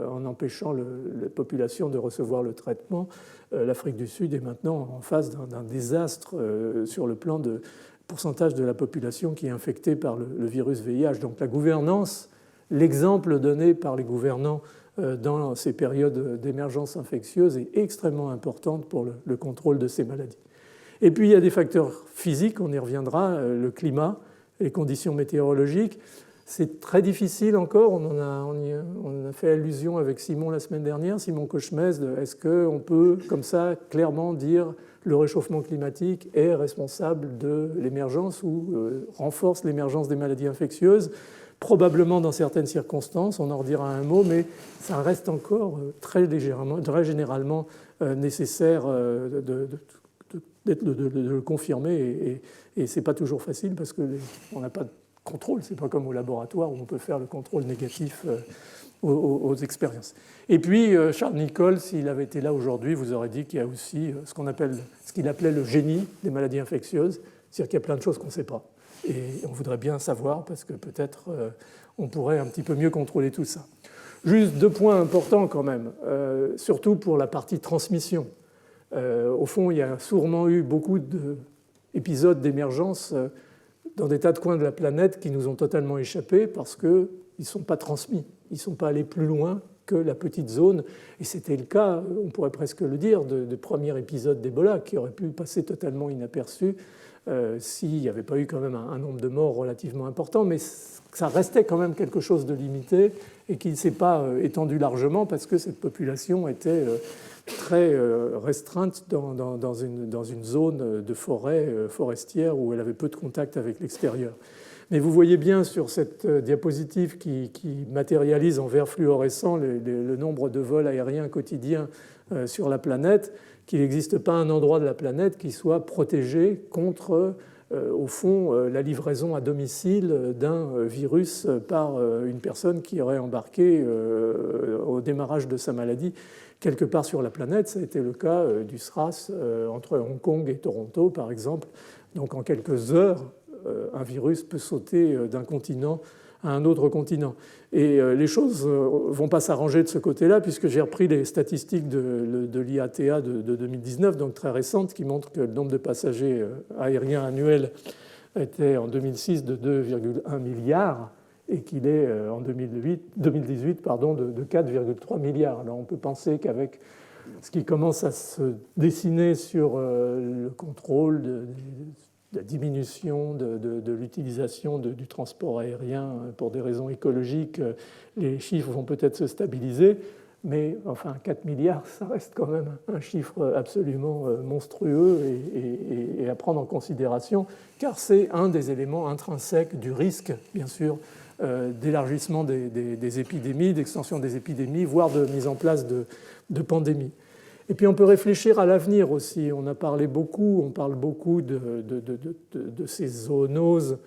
en empêchant la population de recevoir le traitement. L'Afrique du Sud est maintenant en face d'un désastre sur le plan de pourcentage de la population qui est infectée par le virus VIH. Donc la gouvernance, l'exemple donné par les gouvernants dans ces périodes d'émergence infectieuse est extrêmement importante pour le contrôle de ces maladies. Et puis il y a des facteurs physiques, on y reviendra, le climat, les conditions météorologiques. C'est très difficile encore, on a fait allusion avec Simon la semaine dernière, Simon Cochemez, est-ce qu'on peut comme ça clairement dire le réchauffement climatique est responsable de l'émergence ou renforce l'émergence des maladies infectieuses? Probablement dans certaines circonstances, on en redira un mot, mais ça reste encore très généralement nécessaire de le confirmer et ce n'est pas toujours facile parce qu'on n'a pas de contrôle, ce n'est pas comme au laboratoire où on peut faire le contrôle négatif aux expériences. Et puis Charles Nichols, s'il avait été là aujourd'hui, vous aurait dit qu'il y a aussi ce qu'il appelait le génie des maladies infectieuses, c'est-à-dire qu'il y a plein de choses qu'on ne sait pas. Et on voudrait bien savoir parce que peut-être on pourrait un petit peu mieux contrôler tout ça. Juste 2 points importants quand même, surtout pour la partie transmission. Au fond, il y a sûrement eu beaucoup d'épisodes d'émergence dans des tas de coins de la planète qui nous ont totalement échappé parce qu'ils ne sont pas transmis, ils ne sont pas allés plus loin que la petite zone. Et c'était le cas, on pourrait presque le dire, de premier épisode d'Ebola qui aurait pu passer totalement inaperçu s'il n'y avait pas eu quand même un nombre de morts relativement important. Mais ça restait quand même quelque chose de limité et qui ne s'est pas étendu largement parce que cette population était très restreinte dans une zone de forêt forestière où elle avait peu de contact avec l'extérieur. Mais vous voyez bien sur cette diapositive qui matérialise en vert fluorescent le nombre de vols aériens quotidiens sur la planète, qu'il n'existe pas un endroit de la planète qui soit protégé contre, au fond, la livraison à domicile d'un virus par une personne qui aurait embarqué au démarrage de sa maladie quelque part sur la planète. Ça a été le cas du SRAS entre Hong Kong et Toronto, par exemple. Donc en quelques heures, un virus peut sauter d'un continent à un autre continent. Et les choses ne vont pas s'arranger de ce côté-là, puisque j'ai repris les statistiques de l'IATA de 2019, donc très récentes, qui montrent que le nombre de passagers aériens annuels était en 2006 de 2,1 milliards et qu'il est en 2018 de 4,3 milliards. Alors on peut penser qu'avec ce qui commence à se dessiner sur le contrôle de la diminution de l'utilisation du transport aérien pour des raisons écologiques, les chiffres vont peut-être se stabiliser, mais enfin 4 milliards, ça reste quand même un chiffre absolument monstrueux et à prendre en considération, car c'est un des éléments intrinsèques du risque, bien sûr, d'élargissement des épidémies, d'extension des épidémies, voire de mise en place de pandémies. Et puis on peut réfléchir à l'avenir aussi. On parle beaucoup de ces zoonoses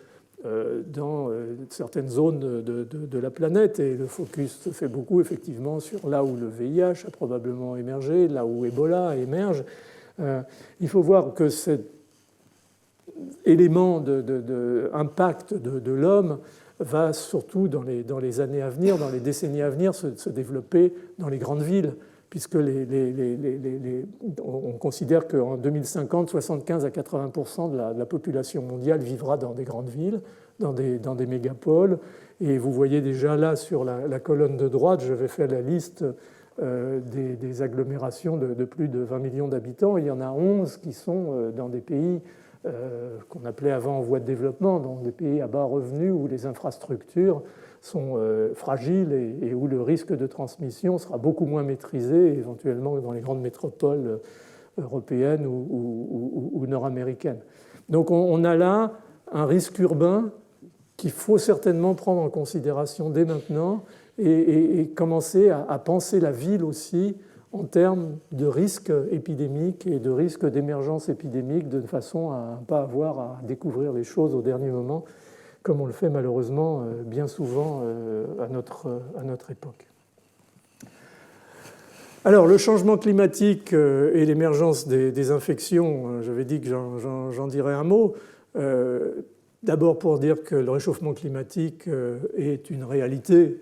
dans certaines zones de la planète. Et le focus se fait beaucoup effectivement sur là où le VIH a probablement émergé, là où Ebola émerge. Il faut voir que cet élément d'impact de l'homme va surtout dans les années à venir, dans les décennies à venir, se développer dans les grandes villes, puisque on considère qu'en 2050, 75 à 80% de la population mondiale vivra dans des grandes villes, dans des mégapoles. Et vous voyez déjà là sur la colonne de droite, je vais faire la liste des agglomérations de plus de 20 millions d'habitants. Il y en a 11 qui sont dans des pays qu'on appelait avant en voie de développement, dans des pays à bas revenus où les infrastructures sont fragiles et où le risque de transmission sera beaucoup moins maîtrisé, éventuellement dans les grandes métropoles européennes ou nord-américaines. Donc on a là un risque urbain qu'il faut certainement prendre en considération dès maintenant et commencer à penser la ville aussi en termes de risque épidémique et de risque d'émergence épidémique, de façon à ne pas avoir à découvrir les choses au dernier moment, comme on le fait malheureusement bien souvent à notre époque. Alors, le changement climatique et l'émergence des infections, j'avais dit que j'en dirais un mot. D'abord pour dire que le réchauffement climatique est une réalité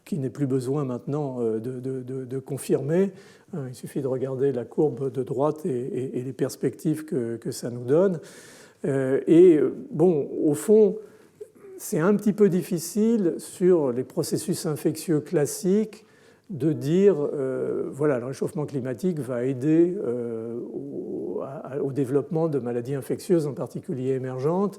qui n'est plus besoin maintenant de confirmer. Il suffit de regarder la courbe de droite et les perspectives que ça nous donne. Et bon, au fond, c'est un petit peu difficile sur les processus infectieux classiques de dire, voilà, le réchauffement climatique va aider au développement de maladies infectieuses, en particulier émergentes.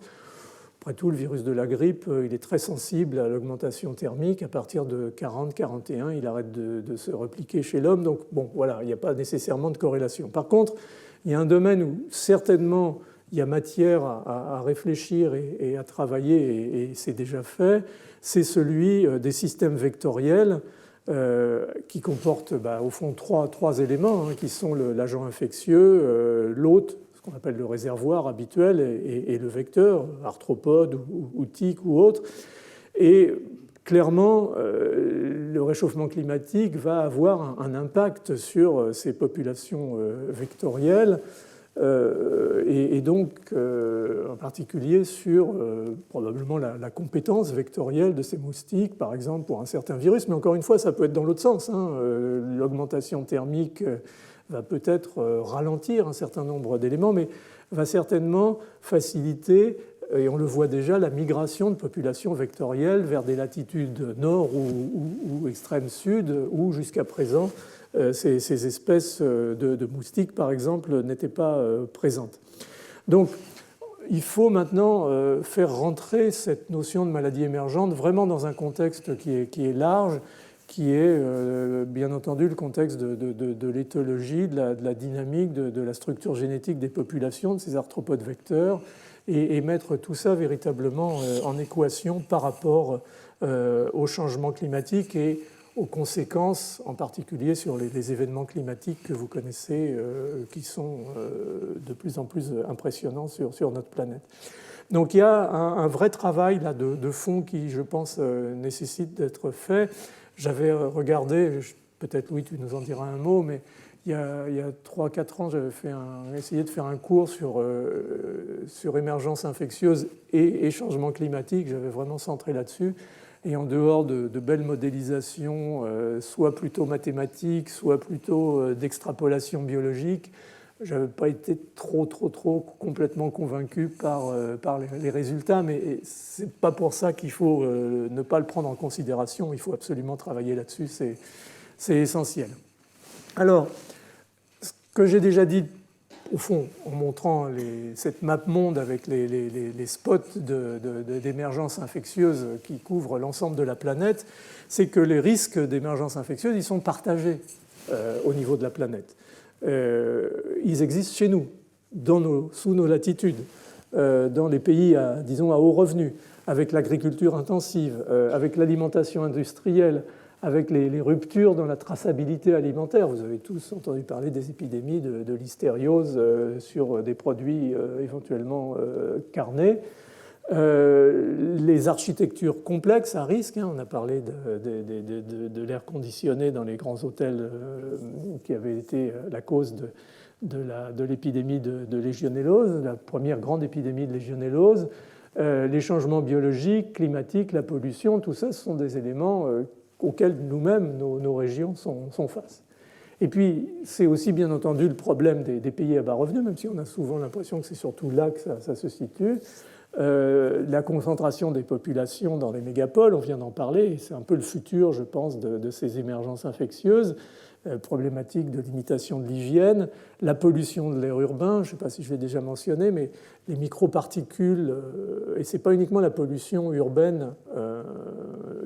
Après tout, le virus de la grippe, il est très sensible à l'augmentation thermique. À partir de 40-41, il arrête de se repliquer chez l'homme. Donc, bon, voilà, il n'y a pas nécessairement de corrélation. Par contre, il y a un domaine où certainement il y a matière à réfléchir et à travailler, et c'est déjà fait, c'est celui des systèmes vectoriels qui comportent au fond trois éléments, qui sont l'agent infectieux, l'hôte, ce qu'on appelle le réservoir habituel, et le vecteur, arthropode ou tique ou autre. Et clairement, le réchauffement climatique va avoir un impact sur ces populations vectorielles, et donc en particulier sur probablement la compétence vectorielle de ces moustiques, par exemple pour un certain virus, mais encore une fois ça peut être dans l'autre sens. L'augmentation thermique va peut-être ralentir un certain nombre d'éléments, mais va certainement faciliter et on le voit déjà, la migration de populations vectorielles vers des latitudes nord ou extrême sud, où jusqu'à présent, ces espèces de moustiques, par exemple, n'étaient pas présentes. Donc, il faut maintenant faire rentrer cette notion de maladie émergente vraiment dans un contexte qui est large, qui est bien entendu le contexte de l'éthologie, de la dynamique, de la structure génétique des populations, de ces arthropodes vecteurs, et mettre tout ça véritablement en équation par rapport au changement climatique et aux conséquences, en particulier sur les événements climatiques que vous connaissez, qui sont de plus en plus impressionnants sur notre planète. Donc il y a un vrai travail là, de fond qui, je pense, nécessite d'être fait. J'avais regardé, peut-être Louis, tu nous en diras un mot, mais il y a 3-4 ans, j'avais essayé de faire un cours sur émergence infectieuse et changement climatique. J'avais vraiment centré là-dessus. Et en dehors de belles modélisations, soit plutôt mathématiques, soit plutôt d'extrapolation biologique, je n'avais pas été trop complètement convaincu par les résultats, mais ce n'est pas pour ça qu'il faut ne pas le prendre en considération. Il faut absolument travailler là-dessus, c'est essentiel. Alors, ce que j'ai déjà dit, au fond, en montrant cette map monde avec les spots d'émergence infectieuse qui couvrent l'ensemble de la planète, c'est que les risques d'émergence infectieuse, ils sont partagés au niveau de la planète. Ils existent chez nous, sous nos latitudes, dans les pays, disons, à haut revenu, avec l'agriculture intensive, avec l'alimentation industrielle, avec les ruptures dans la traçabilité alimentaire. Vous avez tous entendu parler des épidémies de listériose sur des produits éventuellement carnés. Les architectures complexes à risque, on a parlé de l'air conditionné dans les grands hôtels qui avait été la cause de l'épidémie de légionellose, la première grande épidémie de légionellose. Les changements biologiques, climatiques, la pollution, tout ça, ce sont des éléments auxquels nous-mêmes, nos régions sont face. Et puis, c'est aussi bien entendu le problème des pays à bas revenus, même si on a souvent l'impression que c'est surtout là que ça se situe. La concentration des populations dans les mégapoles, on vient d'en parler, et c'est un peu le futur, je pense, de ces émergences infectieuses, problématique de limitation de l'hygiène, la pollution de l'air urbain, je ne sais pas si je l'ai déjà mentionné, mais les microparticules, et ce n'est pas uniquement la pollution urbaine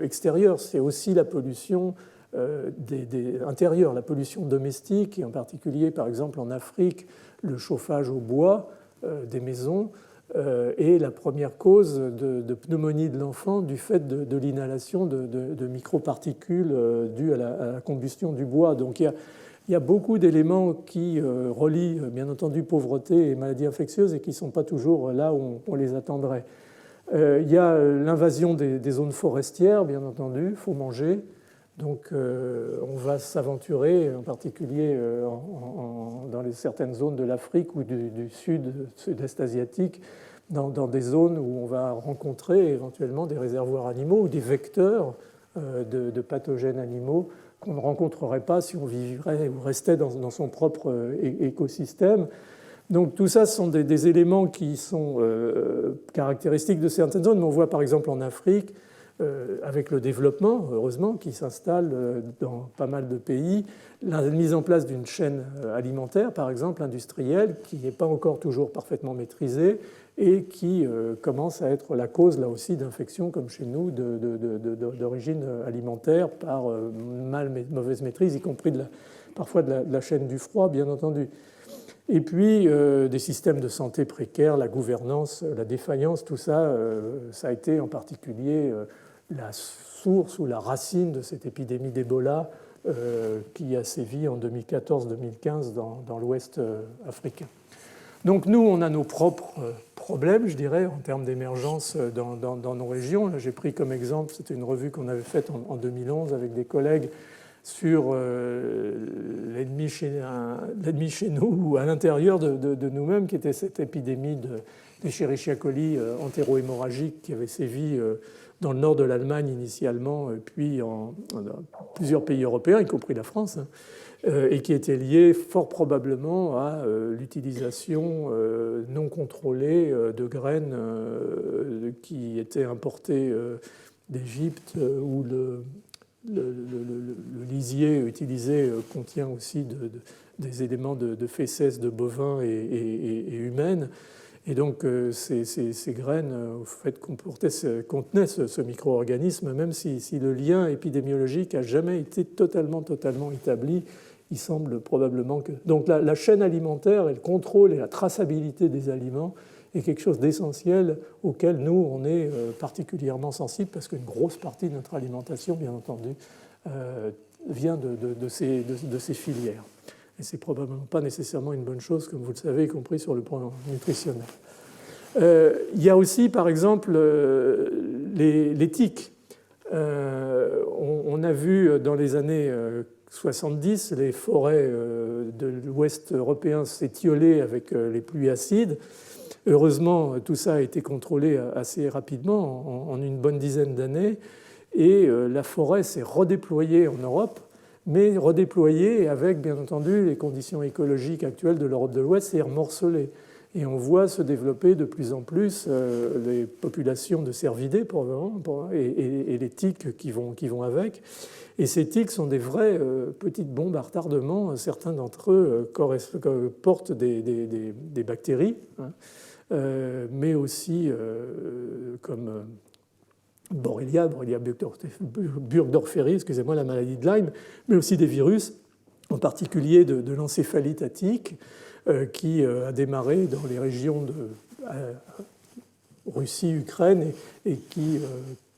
extérieure, c'est aussi la pollution intérieure, la pollution domestique, et en particulier, par exemple, en Afrique, le chauffage au bois des maisons, est la première cause de pneumonie de l'enfant du fait de l'inhalation de microparticules dues à la combustion du bois. Donc il y a beaucoup d'éléments qui relient bien entendu pauvreté et maladies infectieuses et qui ne sont pas toujours là où on les attendrait. Il y a l'invasion des zones forestières, bien entendu, il faut manger. Donc on va s'aventurer, en particulier dans certaines zones de l'Afrique ou du sud-est asiatique, dans des zones où on va rencontrer éventuellement des réservoirs animaux ou des vecteurs de pathogènes animaux qu'on ne rencontrerait pas si on vivrait ou restait dans son propre écosystème. Donc tout ça, ce sont des éléments qui sont caractéristiques de certaines zones, mais on voit par exemple en Afrique, avec le développement, heureusement, qui s'installe dans pas mal de pays, la mise en place d'une chaîne alimentaire, par exemple, industrielle, qui n'est pas encore toujours parfaitement maîtrisée et qui commence à être la cause, là aussi, d'infections, comme chez nous, d'origine alimentaire par mauvaise maîtrise, y compris parfois de la chaîne du froid, bien entendu. Et puis, des systèmes de santé précaires, la gouvernance, la défaillance, tout ça, ça a été en particulier la source ou la racine de cette épidémie d'Ebola qui a sévi en 2014-2015 dans l'Ouest africain. Donc nous, on a nos propres problèmes, je dirais, en termes d'émergence dans nos régions. Là, j'ai pris comme exemple, c'était une revue qu'on avait faite en 2011 avec des collègues, sur l'ennemi chez nous ou à l'intérieur de nous-mêmes, qui était cette épidémie d'Escherichia coli entéro-hémorragique qui avait sévi dans le nord de l'Allemagne initialement, puis dans plusieurs pays européens, y compris la France, hein, et qui était liée fort probablement à l'utilisation non contrôlée de graines qui étaient importées d'Égypte, où le lisier utilisé contient aussi des éléments de fesses de bovins et humaines. Et donc ces graines au fait, contenaient ce micro-organisme, même si le lien épidémiologique n'a jamais été totalement établi. Il semble probablement que... Donc la chaîne alimentaire et le contrôle et la traçabilité des aliments est quelque chose d'essentiel auquel nous, on est particulièrement sensible, parce qu'une grosse partie de notre alimentation, bien entendu, vient de ces filières. Et ce n'est probablement pas nécessairement une bonne chose, comme vous le savez, y compris sur le plan nutritionnel. Il y a aussi, par exemple, les tiques. On a vu dans les années 70 les forêts de l'ouest européen s'étioler avec les pluies acides. Heureusement, tout ça a été contrôlé assez rapidement, en une bonne dizaine d'années, et la forêt s'est redéployée en Europe, mais redéployée avec, bien entendu, les conditions écologiques actuelles de l'Europe de l'Ouest, c'est morcelée. Et on voit se développer de plus en plus les populations de cervidés et les tiques qui vont avec. Et ces tiques sont des vraies petites bombes à retardement. Certains d'entre eux portent des bactéries, hein, mais aussi comme Borrelia burgdorferi, excusez-moi, la maladie de Lyme, mais aussi des virus, en particulier de l'encéphalite à tique, qui a démarré dans les régions de Russie, Ukraine, et qui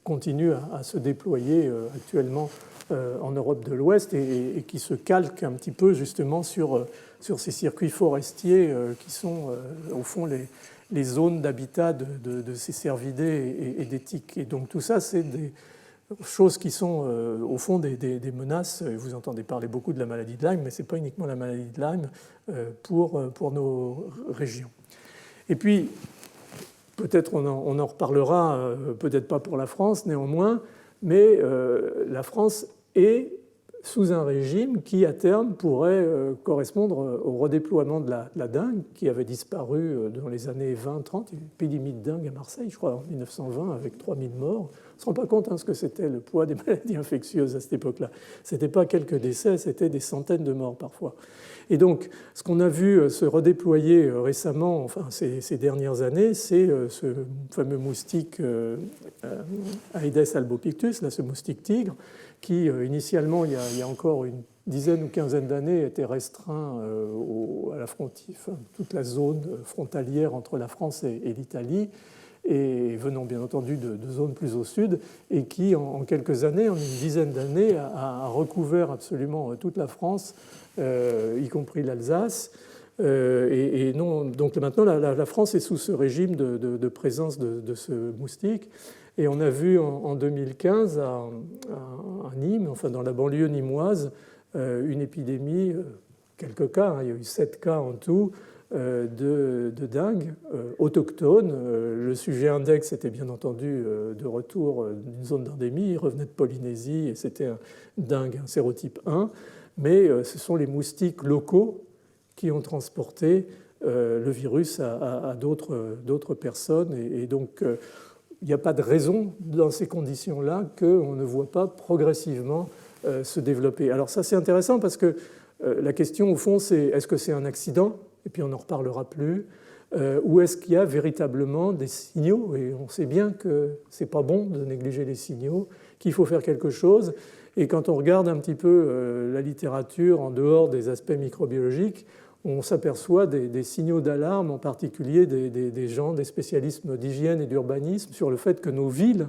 continue à se déployer actuellement en Europe de l'Ouest, et qui se calque un petit peu justement sur ces circuits forestiers qui sont au fond les zones d'habitat de ces cervidés et des tiques. Et donc tout ça, c'est des choses qui sont au fond des menaces. Vous entendez parler beaucoup de la maladie de Lyme, mais ce n'est pas uniquement la maladie de Lyme pour nos régions. Et puis, peut-être on en reparlera, peut-être pas pour la France néanmoins, mais la France est sous un régime qui, à terme, pourrait correspondre au redéploiement de la dengue, qui avait disparu dans les années 20-30. Il y a eu une épidémie de dengue à Marseille, je crois, en 1920, avec 3000 morts. On ne se rend pas compte ce que c'était le poids des maladies infectieuses à cette époque-là. Ce n'était pas quelques décès, c'était des centaines de morts parfois. Et donc, ce qu'on a vu se redéployer récemment, enfin ces dernières années, c'est ce fameux moustique Aedes albopictus, là, ce moustique tigre, qui initialement, il y a encore une dizaine ou quinzaine d'années, était restreint à la frontière, toute la zone frontalière entre la France et l'Italie, et venant bien entendu de zones plus au sud, et qui en quelques années, en une dizaine d'années, a recouvert absolument toute la France, y compris l'Alsace. Et non, donc maintenant, la France est sous ce régime de présence de ce moustique. Et on a vu en 2015 à Nîmes, enfin dans la banlieue nîmoise, une épidémie, quelques cas, il y a eu 7 cas en tout, de dengue autochtone. Le sujet index était bien entendu de retour d'une zone d'endémie, il revenait de Polynésie et c'était un dengue, un sérotype 1, mais ce sont les moustiques locaux qui ont transporté le virus à d'autres personnes. Et donc, il n'y a pas de raison dans ces conditions-là qu'on ne voit pas progressivement se développer. Alors ça, c'est intéressant parce que la question, au fond, c'est est-ce que c'est un accident ? Et puis on n'en reparlera plus. Ou est-ce qu'il y a véritablement des signaux ? Et on sait bien que ce n'est pas bon de négliger les signaux, qu'il faut faire quelque chose. Et quand on regarde un petit peu la littérature en dehors des aspects microbiologiques, on s'aperçoit des signaux d'alarme, en particulier des gens, des spécialistes d'hygiène et d'urbanisme, sur le fait que nos villes,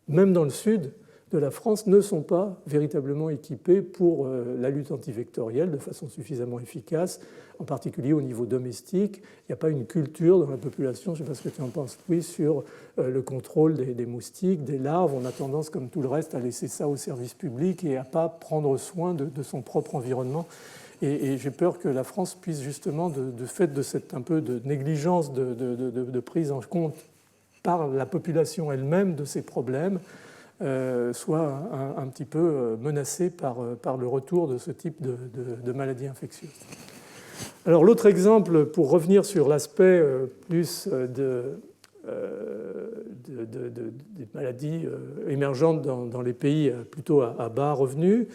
même dans le sud, de la France ne sont pas véritablement équipés pour la lutte antivectorielle de façon suffisamment efficace, en particulier au niveau domestique. Il n'y a pas une culture dans la population, je ne sais pas ce que tu en penses, Louis, sur le contrôle des moustiques, des larves. On a tendance, comme tout le reste, à laisser ça au service public et à ne pas prendre soin de son propre environnement. Et j'ai peur que la France puisse justement, de fait de cette un peu de négligence de prise en compte par la population elle-même de ces problèmes, soit un petit peu menacée par le retour de ce type de maladies infectieuses. Alors l'autre exemple, pour revenir sur l'aspect plus des maladies émergentes dans les pays plutôt à bas revenus,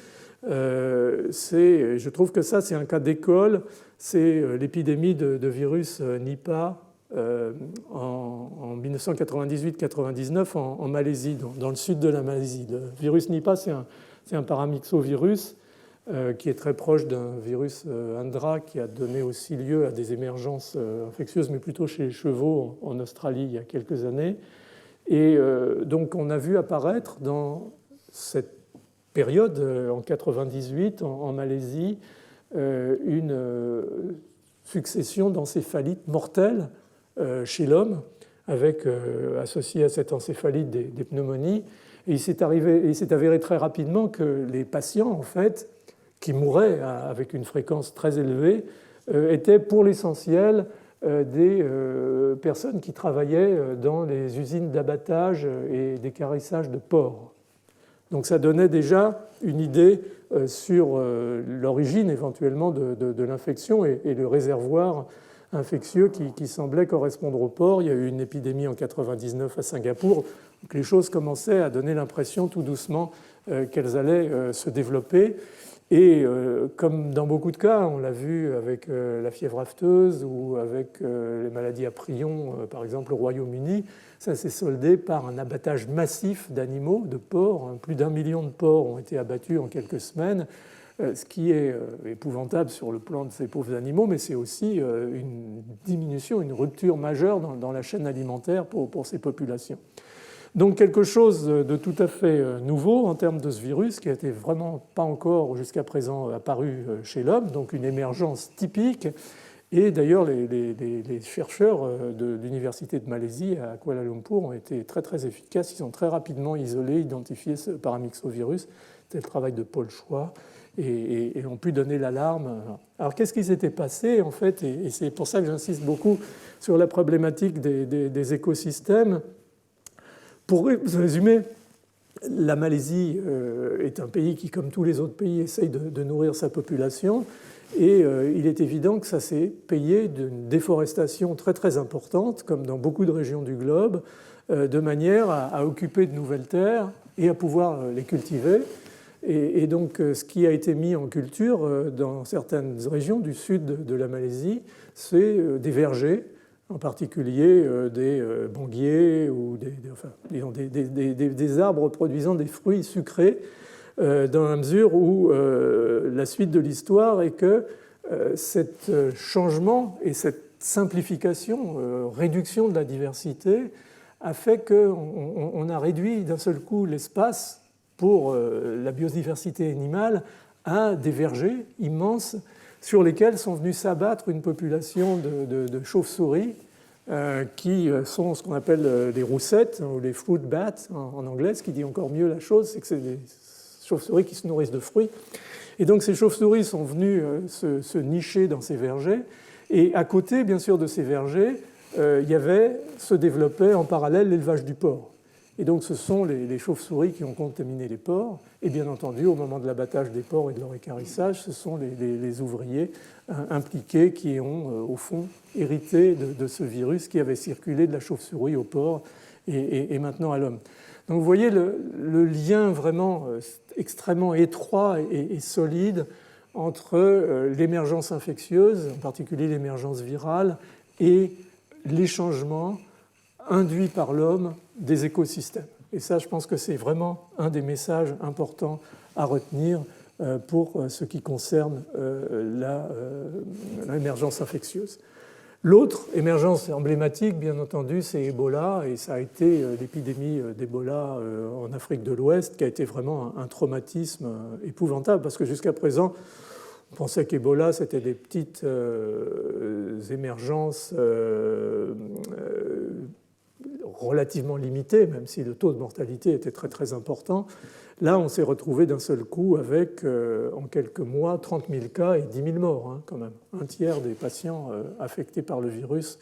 je trouve que ça c'est un cas d'école, c'est l'épidémie de virus Nipah en 1998-99 en Malaisie, dans le sud de la Malaisie. Le virus Nipah, c'est un paramyxovirus qui est très proche d'un virus Indra qui a donné aussi lieu à des émergences infectieuses, mais plutôt chez les chevaux en Australie il y a quelques années. Et donc on a vu apparaître dans cette période, en 1998, en Malaisie, une succession d'encéphalites mortelles chez l'homme, avec associé à cette encéphalite des pneumonies. Et il s'est avéré très rapidement que les patients, en fait, qui mouraient avec une fréquence très élevée, étaient pour l'essentiel des personnes qui travaillaient dans les usines d'abattage et d'équarrissage de porcs. Donc ça donnait déjà une idée sur l'origine éventuellement de l'infection et le réservoir infectieux qui semblait correspondre au porc. Il y a eu une épidémie en 1999 à Singapour. Donc les choses commençaient à donner l'impression tout doucement qu'elles allaient se développer. Et comme dans beaucoup de cas, on l'a vu avec la fièvre afteuse ou avec les maladies à prions, par exemple au Royaume-Uni, ça s'est soldé par un abattage massif d'animaux, de porcs. Plus d'1 million de porcs ont été abattus en quelques semaines, ce qui est épouvantable sur le plan de ces pauvres animaux, mais c'est aussi une diminution, une rupture majeure dans la chaîne alimentaire pour ces populations. Donc quelque chose de tout à fait nouveau en termes de ce virus qui n'était vraiment pas encore jusqu'à présent apparu chez l'homme, donc une émergence typique. Et d'ailleurs, les chercheurs de l'Université de Malaisie à Kuala Lumpur ont été très très efficaces. Ils ont très rapidement isolé, identifié ce paramyxovirus. C'était le travail de Paul Choi et ont pu donner l'alarme. Alors qu'est-ce qui s'était passé en fait? Et c'est pour ça que j'insiste beaucoup sur la problématique des écosystèmes. Pour résumer, la Malaisie est un pays qui, comme tous les autres pays, essaye de nourrir sa population. Et il est évident que ça s'est payé d'une déforestation très très importante, comme dans beaucoup de régions du globe, de manière à occuper de nouvelles terres et à pouvoir les cultiver. Et donc ce qui a été mis en culture dans certaines régions du sud de la Malaisie, c'est des vergers, en particulier des banguiers ou des arbres produisant des fruits sucrés, dans la mesure où la suite de l'histoire est que cet changement et cette simplification, réduction de la diversité, a fait qu'on a réduit d'un seul coup l'espace pour la biodiversité animale à des vergers immenses sur lesquels sont venus s'abattre une population de chauves-souris qui sont ce qu'on appelle des roussettes ou les fruit bats en anglais. Ce qui dit encore mieux la chose, c'est que c'est des chauves-souris qui se nourrissent de fruits. Et donc ces chauves-souris sont venues se nicher dans ces vergers. Et à côté, bien sûr, de ces vergers, se développait en parallèle l'élevage du porc. Et donc ce sont les chauves-souris qui ont contaminé les porcs. Et bien entendu, au moment de l'abattage des porcs et de leur équarrissage, ce sont les ouvriers impliqués qui ont, au fond, hérité de ce virus qui avait circulé de la chauve-souris au porc et maintenant à l'homme. Donc vous voyez le lien vraiment extrêmement étroit et solide entre l'émergence infectieuse, en particulier l'émergence virale, et les changements induits par l'homme des écosystèmes. Et ça, je pense que c'est vraiment un des messages importants à retenir pour ce qui concerne l'émergence infectieuse. L'autre émergence emblématique, bien entendu, c'est Ebola, et ça a été l'épidémie d'Ebola en Afrique de l'Ouest, qui a été vraiment un traumatisme épouvantable, parce que jusqu'à présent, on pensait qu'Ebola, c'était des petites émergences relativement limitées, même si le taux de mortalité était très très important. Là, on s'est retrouvé d'un seul coup avec, en quelques mois, 30 000 cas et 10 000 morts, hein, quand même. Un tiers des patients affectés par le virus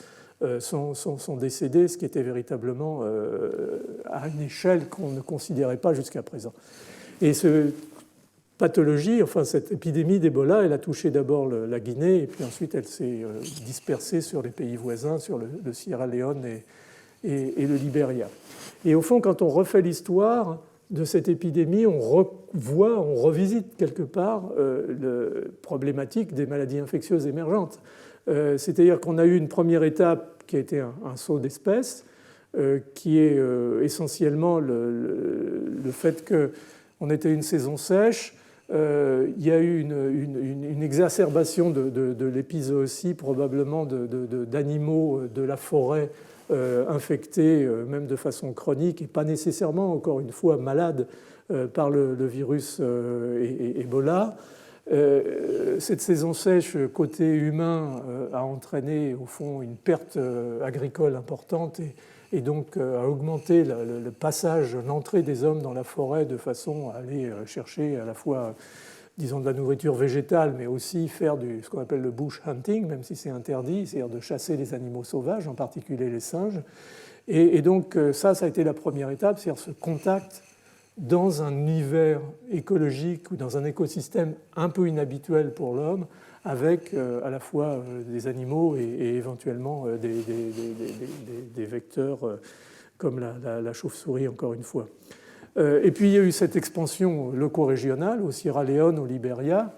sont décédés, ce qui était véritablement à une échelle qu'on ne considérait pas jusqu'à présent. Et cette pathologie, enfin cette épidémie d'Ebola, elle a touché d'abord la Guinée, et puis ensuite elle s'est dispersée sur les pays voisins, sur le Sierra Leone et le Libéria. Et au fond, quand on refait l'histoire de cette épidémie, on revoit, on revisite quelque part la problématique des maladies infectieuses émergentes. C'est-à-dire qu'on a eu une première étape qui a été un saut d'espèce, qui est essentiellement le fait qu'on était une saison sèche. Il y a eu une exacerbation de l'épizootie, probablement d'animaux de la forêt infectés, même de façon chronique, et pas nécessairement, encore une fois, malades par le virus Ebola. Cette saison sèche côté humain a entraîné au fond une perte agricole importante et donc a augmenté le passage, l'entrée des hommes dans la forêt de façon à aller chercher à la fois, disons, de la nourriture végétale, mais aussi faire ce qu'on appelle le bush hunting, même si c'est interdit, c'est-à-dire de chasser les animaux sauvages, en particulier les singes. Et donc ça a été la première étape, c'est-à-dire ce contact dans un univers écologique ou dans un écosystème un peu inhabituel pour l'homme, avec à la fois des animaux et éventuellement des vecteurs comme la chauve-souris, encore une fois. Et puis il y a eu cette expansion leuco-régionale au Sierra Leone, au Libéria.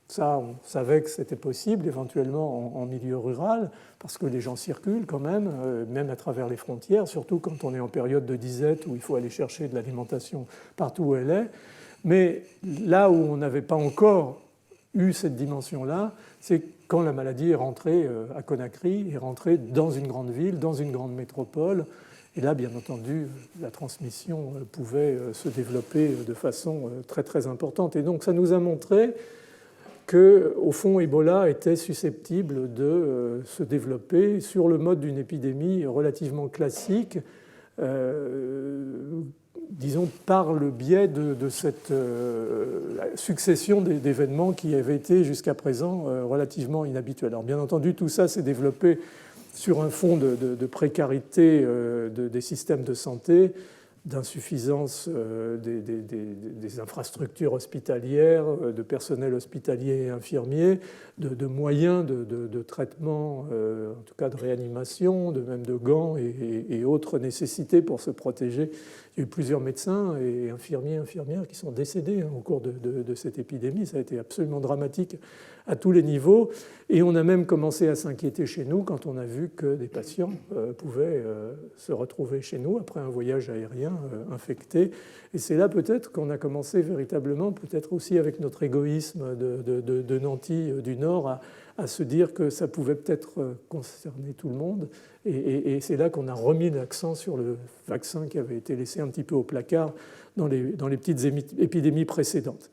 Ça, on savait que c'était possible, éventuellement en milieu rural, parce que les gens circulent quand même à travers les frontières, surtout quand on est en période de disette où il faut aller chercher de l'alimentation partout où elle est. Mais là où on n'avait pas encore eu cette dimension-là, c'est quand la maladie est rentrée à Conakry, est rentrée dans une grande ville, dans une grande métropole. Et là, bien entendu, la transmission pouvait se développer de façon très très importante. Et donc ça nous a montré qu'au fond, Ebola était susceptible de se développer sur le mode d'une épidémie relativement classique, disons par le biais de cette succession d'événements qui avaient été jusqu'à présent relativement inhabituels. Alors bien entendu, tout ça s'est développé sur un fond de précarité des systèmes de santé, d'insuffisance des infrastructures hospitalières, de personnel hospitalier et infirmier, de moyens de traitement, en tout cas de réanimation, même de gants et autres nécessités pour se protéger. Il y a eu plusieurs médecins et infirmières qui sont décédés au cours de cette épidémie. Ça a été absolument dramatique à tous les niveaux. Et on a même commencé à s'inquiéter chez nous quand on a vu que des patients pouvaient se retrouver chez nous après un voyage aérien infecté. Et c'est là peut-être qu'on a commencé véritablement, peut-être aussi avec notre égoïsme de nantis du Nord, à se dire que ça pouvait peut-être concerner tout le monde. Et c'est là qu'on a remis l'accent sur le vaccin qui avait été laissé un petit peu au placard dans les petites épidémies précédentes.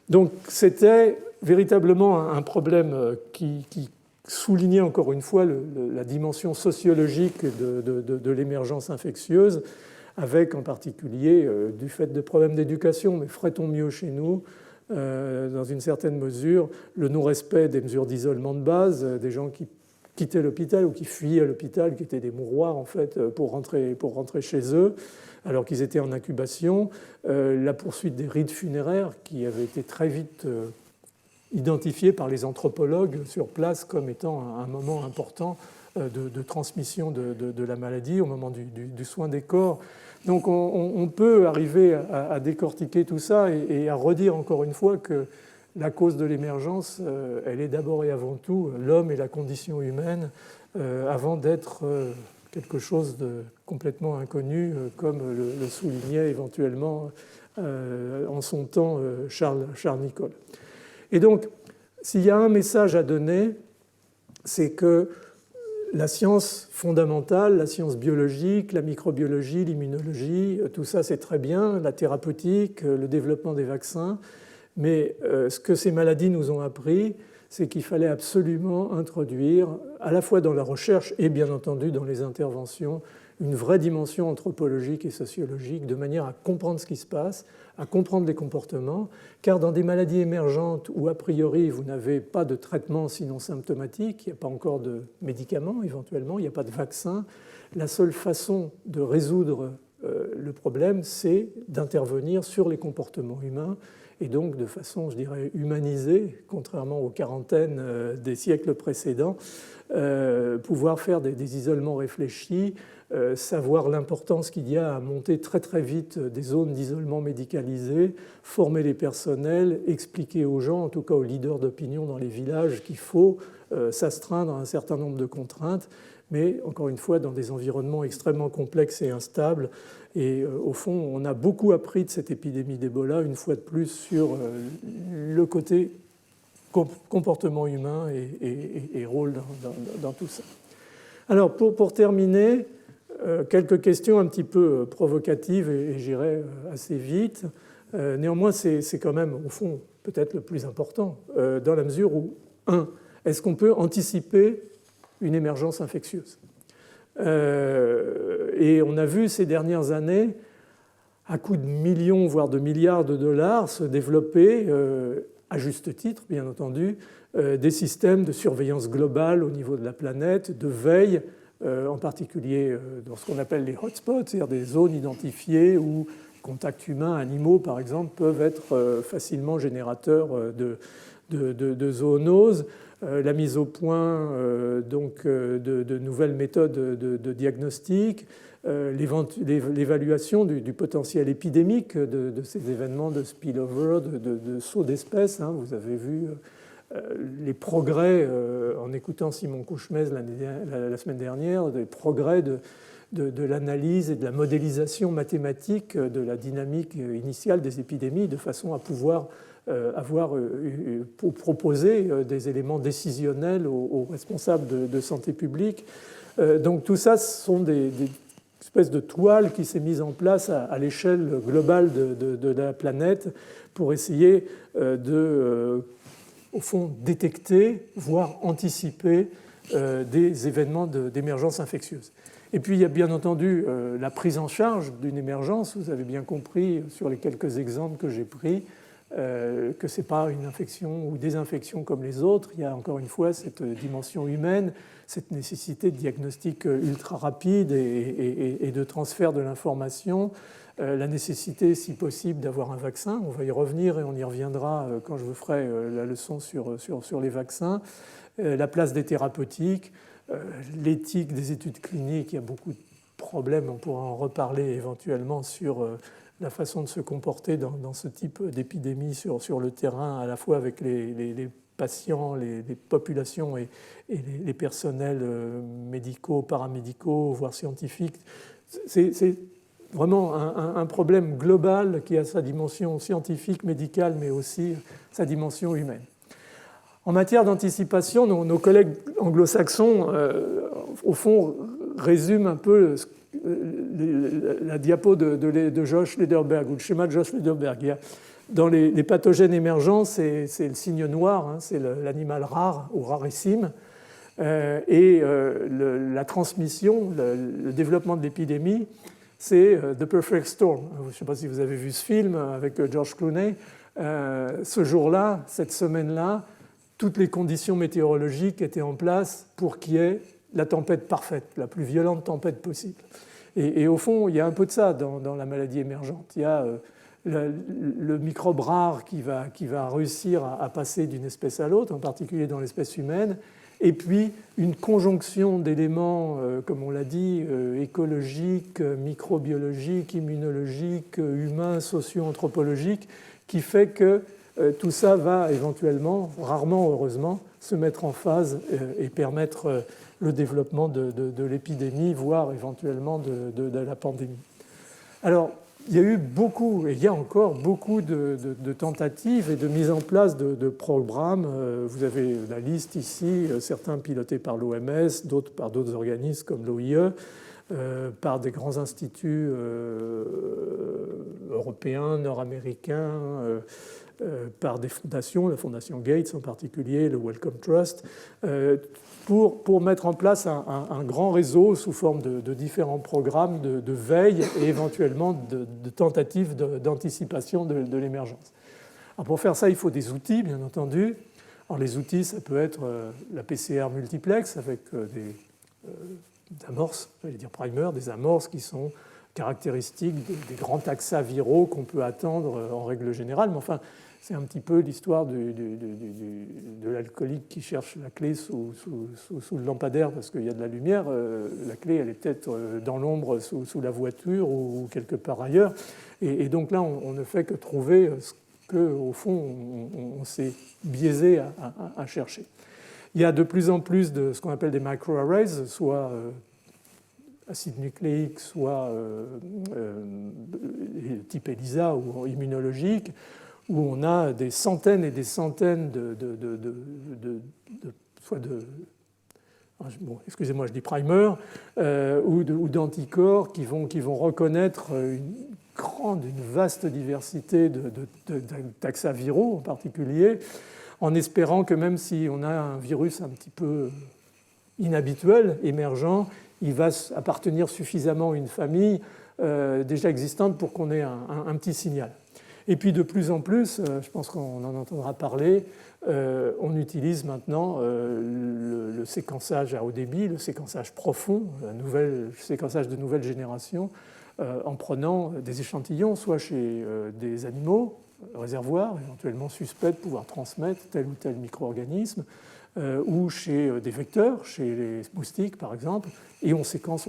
Donc c'était véritablement un problème qui soulignait encore une fois la dimension sociologique de l'émergence infectieuse, avec en particulier du fait de problèmes d'éducation, mais ferait-on mieux chez nous dans une certaine mesure, le non-respect des mesures d'isolement de base, des gens qui quittaient l'hôpital ou qui fuyaient l'hôpital, qui étaient des mouroirs en fait pour rentrer chez eux, alors qu'ils étaient en incubation, la poursuite des rites funéraires qui avaient été très vite identifiés par les anthropologues sur place comme étant un moment important de transmission de la maladie au moment du soin des corps. Donc on peut arriver à décortiquer tout ça et à redire encore une fois que la cause de l'émergence, elle est d'abord et avant tout l'homme et la condition humaine, avant d'être quelque chose de complètement inconnu, comme le soulignait éventuellement en son temps Charles Nicolle. Et donc, s'il y a un message à donner, c'est que la science fondamentale, la science biologique, la microbiologie, l'immunologie, tout ça c'est très bien, la thérapeutique, le développement des vaccins, mais ce que ces maladies nous ont appris, c'est qu'il fallait absolument introduire, à la fois dans la recherche et bien entendu dans les interventions, une vraie dimension anthropologique et sociologique, de manière à comprendre ce qui se passe, à comprendre les comportements, car dans des maladies émergentes où a priori vous n'avez pas de traitement sinon symptomatique, il n'y a pas encore de médicaments éventuellement, il n'y a pas de vaccin, la seule façon de résoudre le problème, c'est d'intervenir sur les comportements humains et donc de façon, je dirais, humanisée, contrairement aux quarantaines des siècles précédents, pouvoir faire des isolements réfléchis, savoir l'importance qu'il y a à monter très très vite des zones d'isolement médicalisées, former les personnels, expliquer aux gens, en tout cas aux leaders d'opinion dans les villages, qu'il faut s'astreindre à un certain nombre de contraintes, mais encore une fois dans des environnements extrêmement complexes et instables. Et au fond, on a beaucoup appris de cette épidémie d'Ebola, une fois de plus, sur le côté comportement humain et rôle dans tout ça. Alors, pour terminer, quelques questions un petit peu provocatives et j'irai assez vite. Néanmoins, c'est quand même, au fond, peut-être le plus important, dans la mesure où, est-ce qu'on peut anticiper une émergence infectieuse ? Et on a vu ces dernières années, à coups de millions, voire de milliards de dollars, se développer, à juste titre, bien entendu, des systèmes de surveillance globale au niveau de la planète, de veille, en particulier dans ce qu'on appelle les hotspots, c'est-à-dire des zones identifiées où contacts humains, animaux par exemple, peuvent être facilement générateurs de zoonoses, la mise au point donc, de nouvelles méthodes de diagnostic, l'évaluation du potentiel épidémique de ces événements de spillover, de saut d'espèces. Vous avez vu les progrès, en écoutant Simon Kouchmez la semaine dernière, des progrès de l'analyse et de la modélisation mathématique de la dynamique initiale des épidémies, de façon à pouvoir pour proposer des éléments décisionnels aux responsables de santé publique. Donc tout ça, ce sont des espèces de toiles qui s'est mise en place à l'échelle globale de la planète pour essayer au fond, détecter, voire anticiper des événements d'émergence infectieuse. Et puis, il y a bien entendu la prise en charge d'une émergence. Vous avez bien compris, sur les quelques exemples que j'ai pris, que ce n'est pas une infection ou des infections comme les autres. Il y a encore une fois cette dimension humaine, cette nécessité de diagnostic ultra rapide et de transfert de l'information, la nécessité, si possible, d'avoir un vaccin. On va y revenir et on y reviendra quand je vous ferai la leçon sur les vaccins. La place des thérapeutiques, l'éthique des études cliniques. Il y a beaucoup de problèmes, on pourra en reparler éventuellement sur la façon de se comporter dans ce type d'épidémie sur le terrain, à la fois avec les patients, les populations et les personnels médicaux, paramédicaux, voire scientifiques. C'est vraiment un problème global qui a sa dimension scientifique, médicale, mais aussi sa dimension humaine. En matière d'anticipation, nos collègues anglo-saxons, au fond, résument un peu la diapo de Josh Lederberg, ou le schéma de Josh Lederberg. Dans les pathogènes émergents, c'est le signe noir, c'est l'animal rare ou rarissime. Et la transmission, le développement de l'épidémie, c'est The Perfect Storm. Je ne sais pas si vous avez vu ce film avec George Clooney. Ce jour-là, cette semaine-là, toutes les conditions météorologiques étaient en place pour qu'il y ait la tempête parfaite, la plus violente tempête possible. Et au fond, il y a un peu de ça dans la maladie émergente. Il y a le microbe rare qui va réussir à passer d'une espèce à l'autre, en particulier dans l'espèce humaine, et puis une conjonction d'éléments, comme on l'a dit, écologiques, microbiologiques, immunologiques, humains, socio-anthropologiques, qui fait que tout ça va éventuellement, rarement heureusement, se mettre en phase et permettre le développement de l'épidémie, voire éventuellement de la pandémie. Alors, il y a eu beaucoup, et il y a encore beaucoup de tentatives et de mise en place de programmes. Vous avez la liste ici, certains pilotés par l'OMS, d'autres par d'autres organismes comme l'OIE, par des grands instituts européens, nord-américains, par des fondations, la Fondation Gates en particulier, le Wellcome Trust, pour mettre en place un grand réseau sous forme de différents programmes de veille et éventuellement de tentatives d'anticipation de l'émergence. Alors pour faire ça, il faut des outils, bien entendu. Alors les outils, ça peut être la PCR multiplex avec des amorces, j'allais dire primers, des amorces qui sont caractéristiques des grands taxa viraux qu'on peut attendre en règle générale. Mais enfin, c'est un petit peu l'histoire de l'alcoolique qui cherche la clé sous le lampadaire parce qu'il y a de la lumière. La clé, elle est peut-être dans l'ombre sous la voiture ou quelque part ailleurs. Et donc là, on ne fait que trouver ce qu'au fond, on s'est biaisé à chercher. Il y a de plus en plus de ce qu'on appelle des microarrays, soit acide nucléique, soit type ELISA ou immunologique, où on a des centaines et des centaines excusez-moi, je dis primer, ou d'anticorps qui vont reconnaître une vaste diversité de taxa viraux en particulier, en espérant que même si on a un virus un petit peu inhabituel, émergent, il va appartenir suffisamment à une famille déjà existante pour qu'on ait un petit signal. Et puis de plus en plus, je pense qu'on en entendra parler, on utilise maintenant le séquençage à haut débit, le séquençage profond, le séquençage de nouvelle génération, en prenant des échantillons, soit chez des animaux, réservoirs, éventuellement suspects de pouvoir transmettre tel ou tel micro-organisme, ou chez des vecteurs, chez les moustiques par exemple, et on séquence,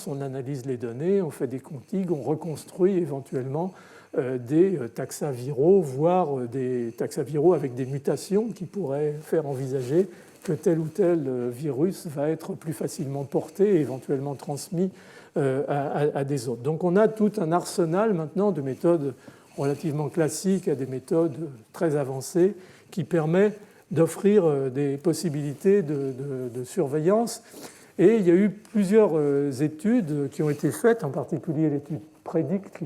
on analyse les données, on fait des contigues, on reconstruit éventuellement des taxaviraux, voire des taxaviraux avec des mutations qui pourraient faire envisager que tel ou tel virus va être plus facilement porté et éventuellement transmis à des autres. Donc on a tout un arsenal maintenant de méthodes relativement classiques à des méthodes très avancées qui permet d'offrir des possibilités de surveillance. Et il y a eu plusieurs études qui ont été faites, en particulier l'étude PREDICT, qui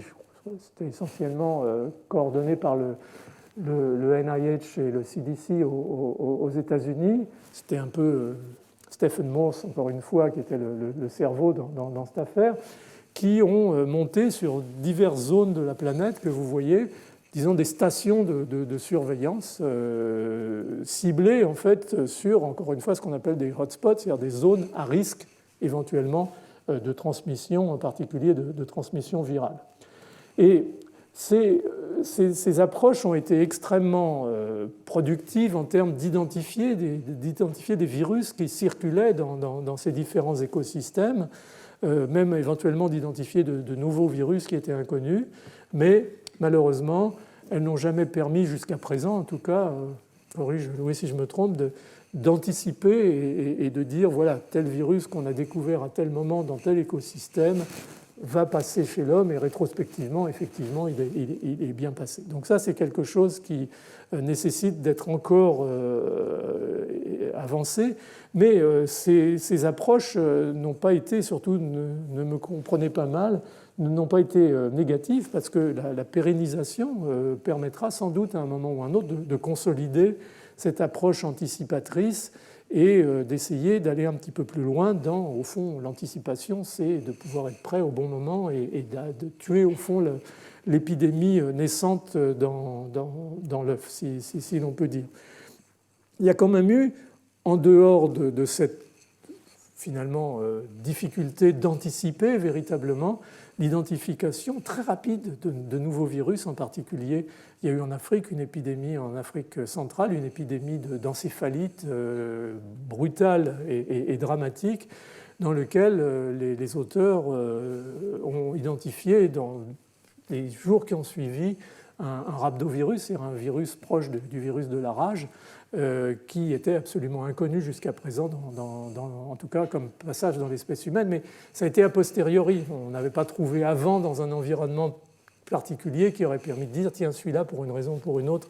c'était essentiellement coordonné par le NIH et le CDC aux États-Unis. C'était un peu Stephen Morse, encore une fois, qui était le cerveau dans cette affaire, qui ont monté sur diverses zones de la planète que vous voyez, disons des stations de surveillance ciblées en fait sur, encore une fois, ce qu'on appelle des hotspots, c'est-à-dire des zones à risque éventuellement de transmission, en particulier de transmission virale. Et ces approches ont été extrêmement productives en termes d'identifier des virus qui circulaient dans ces différents écosystèmes, même éventuellement d'identifier de nouveaux virus qui étaient inconnus, mais malheureusement, elles n'ont jamais permis jusqu'à présent, en tout cas, corrige Louis si je me trompe, d'anticiper et de dire voilà, tel virus qu'on a découvert à tel moment dans tel écosystème va passer chez l'homme et rétrospectivement, effectivement, il est bien passé. Donc ça, c'est quelque chose qui nécessite d'être encore avancé, mais ces approches n'ont pas été, surtout ne me comprenez pas mal, n'ont pas été négatives parce que la pérennisation permettra sans doute à un moment ou à un autre de consolider cette approche anticipatrice et d'essayer d'aller un petit peu plus loin dans, au fond, l'anticipation, c'est de pouvoir être prêt au bon moment et de tuer, au fond, l'épidémie naissante dans l'œuf, si l'on peut dire. Il y a quand même eu, en dehors de cette, finalement, difficulté d'anticiper véritablement, l'identification très rapide de nouveaux virus, en particulier, il y a eu en Afrique une épidémie, en Afrique centrale, une épidémie d'encéphalite brutale et dramatique, dans lequel les auteurs ont identifié dans les jours qui ont suivi un rhabdovirus, c'est-à-dire un virus proche du virus de la rage, qui était absolument inconnu jusqu'à présent, en tout cas comme passage dans l'espèce humaine, mais ça a été a posteriori. On n'avait pas trouvé avant dans un environnement particulier qui aurait permis de dire tiens, celui-là, pour une raison ou pour une autre,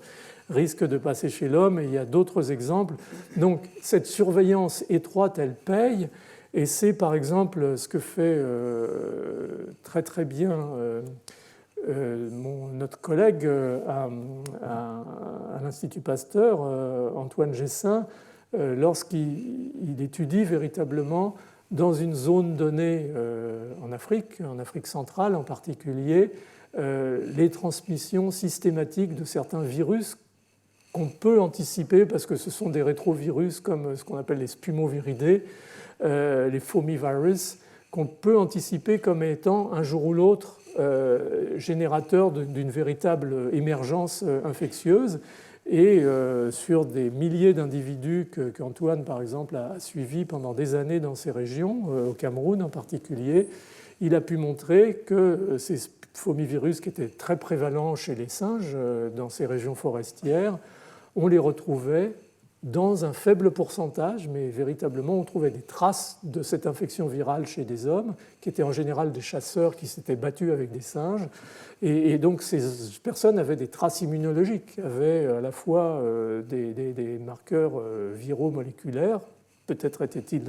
risque de passer chez l'homme, et il y a d'autres exemples. Donc cette surveillance étroite, elle paye, et c'est par exemple ce que fait très très bien notre collègue à l'Institut Pasteur, Antoine Gessin, lorsqu'il étudie véritablement dans une zone donnée en Afrique centrale en particulier, les transmissions systématiques de certains virus qu'on peut anticiper parce que ce sont des rétrovirus comme ce qu'on appelle les spumoviridés, les fomivirus, qu'on peut anticiper comme étant un jour ou l'autre générateur d'une véritable émergence infectieuse. Et sur des milliers d'individus qu'Antoine, par exemple, a suivis pendant des années dans ces régions, au Cameroun en particulier, il a pu montrer que ces fomivirus qui étaient très prévalents chez les singes dans ces régions forestières, on les retrouvait dans un faible pourcentage, mais véritablement on trouvait des traces de cette infection virale chez des hommes, qui étaient en général des chasseurs qui s'étaient battus avec des singes. Et donc ces personnes avaient des traces immunologiques, avaient à la fois des marqueurs viraux moléculaires, peut-être étaient-ils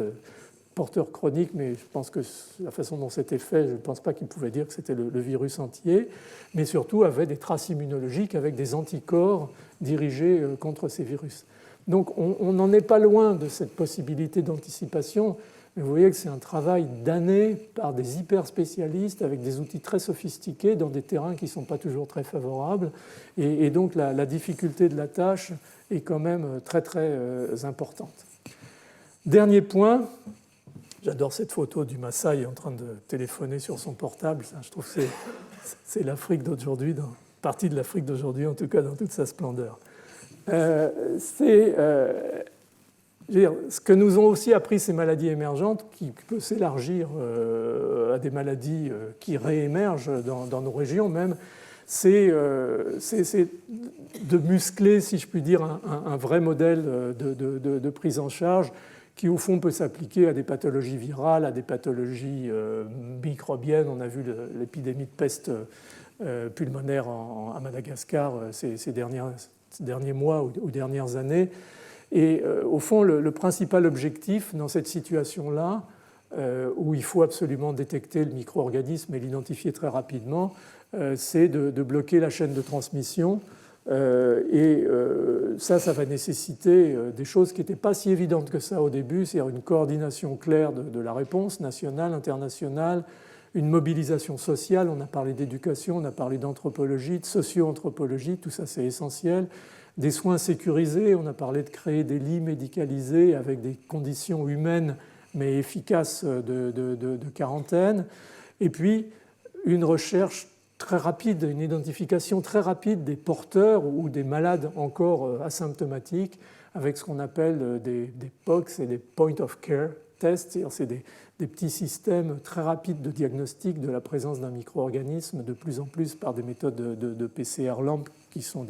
porteurs chroniques, mais je pense que la façon dont c'était fait, je ne pense pas qu'ils pouvaient dire que c'était le virus entier, mais surtout avaient des traces immunologiques avec des anticorps dirigés contre ces virus. Donc on n'en est pas loin de cette possibilité d'anticipation, mais vous voyez que c'est un travail d'années par des hyper spécialistes avec des outils très sophistiqués dans des terrains qui ne sont pas toujours très favorables. Et donc la difficulté de la tâche est quand même très très importante. Dernier point, j'adore cette photo du Maasai en train de téléphoner sur son portable. Je trouve que c'est l'Afrique d'aujourd'hui, partie de l'Afrique d'aujourd'hui en tout cas dans toute sa splendeur. Ce que nous ont aussi appris ces maladies émergentes, qui peut s'élargir à des maladies qui réémergent dans nos régions même, c'est de muscler, si je puis dire, un vrai modèle de prise en charge qui, au fond, peut s'appliquer à des pathologies virales, à des pathologies microbiennes. On a vu l'épidémie de peste pulmonaire à Madagascar ces derniers mois ou dernières années. Et au fond, le principal objectif dans cette situation-là, où il faut absolument détecter le micro-organisme et l'identifier très rapidement, c'est de bloquer la chaîne de transmission. Ça va nécessiter des choses qui n'étaient pas si évidentes que ça au début, c'est-à-dire une coordination claire de la réponse nationale, internationale, une mobilisation sociale, on a parlé d'éducation, on a parlé d'anthropologie, de socio-anthropologie, tout ça c'est essentiel. Des soins sécurisés, on a parlé de créer des lits médicalisés avec des conditions humaines mais efficaces de quarantaine. Et puis une recherche très rapide, une identification très rapide des porteurs ou des malades encore asymptomatiques avec ce qu'on appelle des POCs et des Point of Care tests, c'est des petits systèmes très rapides de diagnostic de la présence d'un micro-organisme, de plus en plus par des méthodes de PCR-LAMP qui sont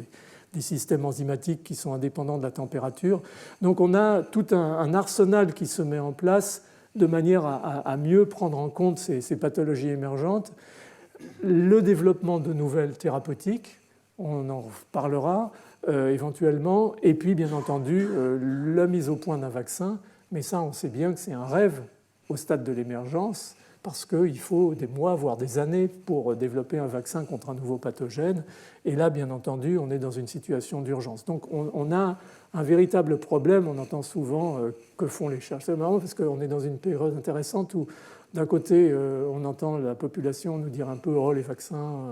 des systèmes enzymatiques qui sont indépendants de la température. Donc on a tout un arsenal qui se met en place de manière à mieux prendre en compte ces pathologies émergentes. Le développement de nouvelles thérapeutiques, on en parlera éventuellement, et puis bien entendu la mise au point d'un vaccin, mais ça on sait bien que c'est un rêve au stade de l'émergence, parce qu'il faut des mois, voire des années pour développer un vaccin contre un nouveau pathogène. Et là, bien entendu, on est dans une situation d'urgence. Donc on a un véritable problème. On entend souvent que font les chercheurs. C'est marrant parce qu'on est dans une période intéressante où, d'un côté, on entend la population nous dire un peu « oh, les vaccins,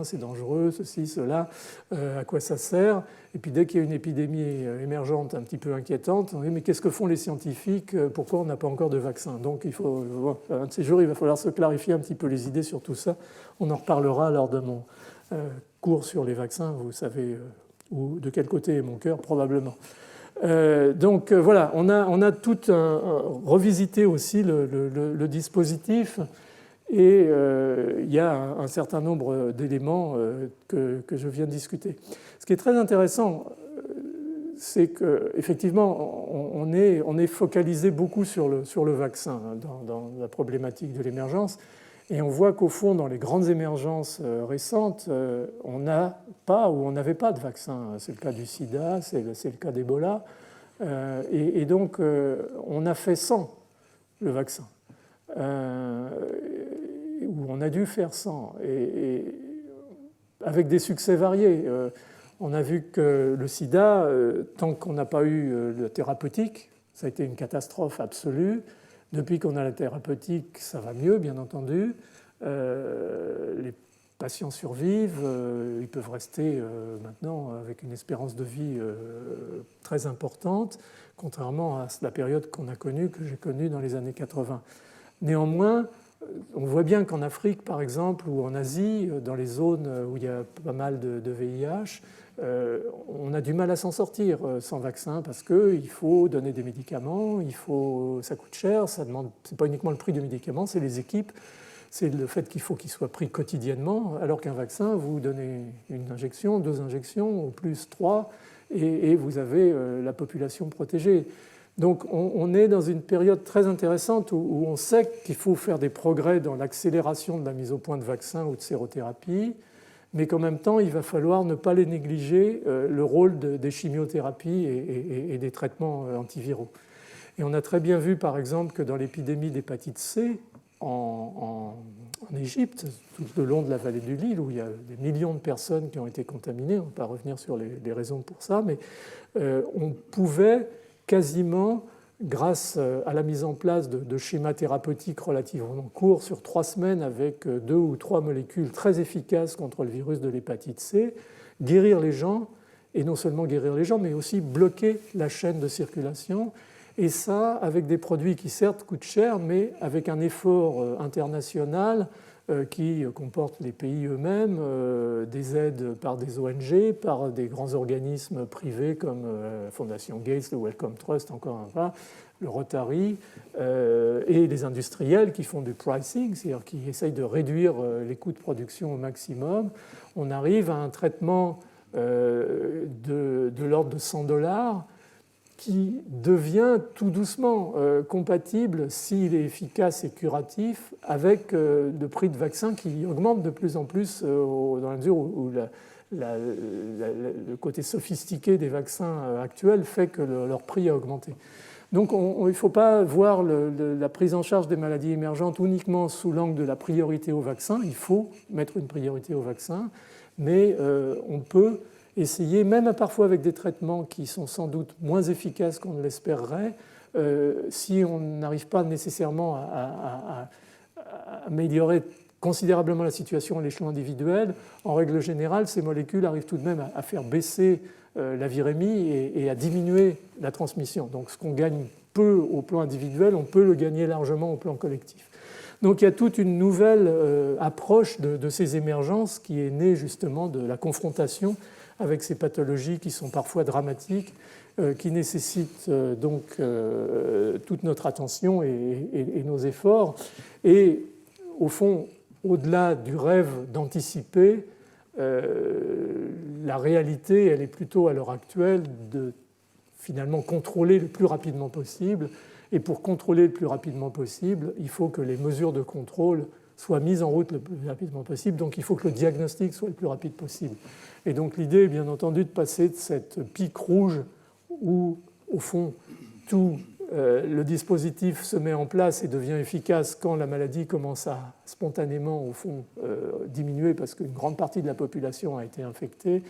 c'est dangereux, ceci, cela, à quoi ça sert ?» Et puis dès qu'il y a une épidémie émergente un petit peu inquiétante, on dit « mais qu'est-ce que font les scientifiques? Pourquoi on n'a pas encore de vaccin ?» Donc il faut, un de ces jours, il va falloir se clarifier un petit peu les idées sur tout ça. On en reparlera lors de mon cours sur les vaccins, vous savez où, de quel côté est mon cœur, probablement. Donc voilà, on a tout revisité aussi le dispositif et il y a un certain nombre d'éléments que je viens de discuter. Ce qui est très intéressant, c'est qu'effectivement, on est focalisé beaucoup sur le vaccin dans la problématique de l'émergence. Et on voit qu'au fond, dans les grandes émergences récentes, on n'a pas ou on n'avait pas de vaccin. C'est le cas du sida, c'est le cas d'Ebola. Et donc, on a fait sans le vaccin. Ou on a dû faire sans. Et avec des succès variés. On a vu que le sida, tant qu'on n'a pas eu de thérapeutique, ça a été une catastrophe absolue. Depuis qu'on a la thérapeutique, ça va mieux, bien entendu. Les patients survivent, ils peuvent rester maintenant avec une espérance de vie très importante, contrairement à la période qu'on a connue, que j'ai connue dans les années 80. Néanmoins, on voit bien qu'en Afrique, par exemple, ou en Asie, dans les zones où il y a pas mal de VIH, on a du mal à s'en sortir sans vaccin parce qu'il faut donner des médicaments, ça coûte cher, ça demande, c'est pas uniquement le prix du médicament, c'est les équipes, c'est le fait qu'il faut qu'il soit pris quotidiennement, alors qu'un vaccin, vous donnez une injection, 2 injections, ou plus 3, et vous avez la population protégée. Donc on est dans une période très intéressante où on sait qu'il faut faire des progrès dans l'accélération de la mise au point de vaccins ou de sérothérapie, mais qu'en même temps, il va falloir ne pas les négliger, le rôle des chimiothérapies et des traitements antiviraux. Et on a très bien vu, par exemple, que dans l'épidémie d'hépatite C en Égypte, tout le long de la vallée du Nil, où il y a des millions de personnes qui ont été contaminées, on ne va pas revenir sur les raisons pour ça, mais on pouvait quasiment, grâce à la mise en place de schémas thérapeutiques relativement courts sur 3 semaines avec 2 ou 3 molécules très efficaces contre le virus de l'hépatite C, guérir les gens, et non seulement guérir les gens, mais aussi bloquer la chaîne de circulation, et ça avec des produits qui certes coûtent cher, mais avec un effort international qui comporte les pays eux-mêmes, des aides par des ONG, par des grands organismes privés comme la Fondation Gates, le Wellcome Trust, encore un fois, le Rotary, et les industriels qui font du pricing, c'est-à-dire qui essayent de réduire les coûts de production au maximum. On arrive à un traitement de l'ordre de $100 qui devient tout doucement compatible, s'il est efficace et curatif, avec le prix de vaccin qui augmente de plus en plus dans la mesure où le côté sophistiqué des vaccins actuels fait que leur prix a augmenté. Donc il ne faut pas voir la prise en charge des maladies émergentes uniquement sous l'angle de la priorité au vaccin. Il faut mettre une priorité au vaccin, mais on peut essayer, même parfois avec des traitements qui sont sans doute moins efficaces qu'on ne l'espérerait, si on n'arrive pas nécessairement à améliorer considérablement la situation à l'échelon individuel, en règle générale, ces molécules arrivent tout de même à faire baisser la virémie et à diminuer la transmission. Donc ce qu'on gagne peu au plan individuel, on peut le gagner largement au plan collectif. Donc il y a toute une nouvelle approche de ces émergences qui est née justement de la confrontation avec ces pathologies qui sont parfois dramatiques, qui nécessitent donc toute notre attention et nos efforts. Et au fond, au-delà du rêve d'anticiper, la réalité, elle est plutôt à l'heure actuelle de finalement contrôler le plus rapidement possible. Et pour contrôler le plus rapidement possible, il faut que les mesures de contrôle soient mises en route le plus rapidement possible. Donc il faut que le diagnostic soit le plus rapide possible. Et donc l'idée est bien entendu de passer de cette pique rouge où, au fond, tout le dispositif se met en place et devient efficace quand la maladie commence à spontanément, au fond, diminuer parce qu'une grande partie de la population a été infectée,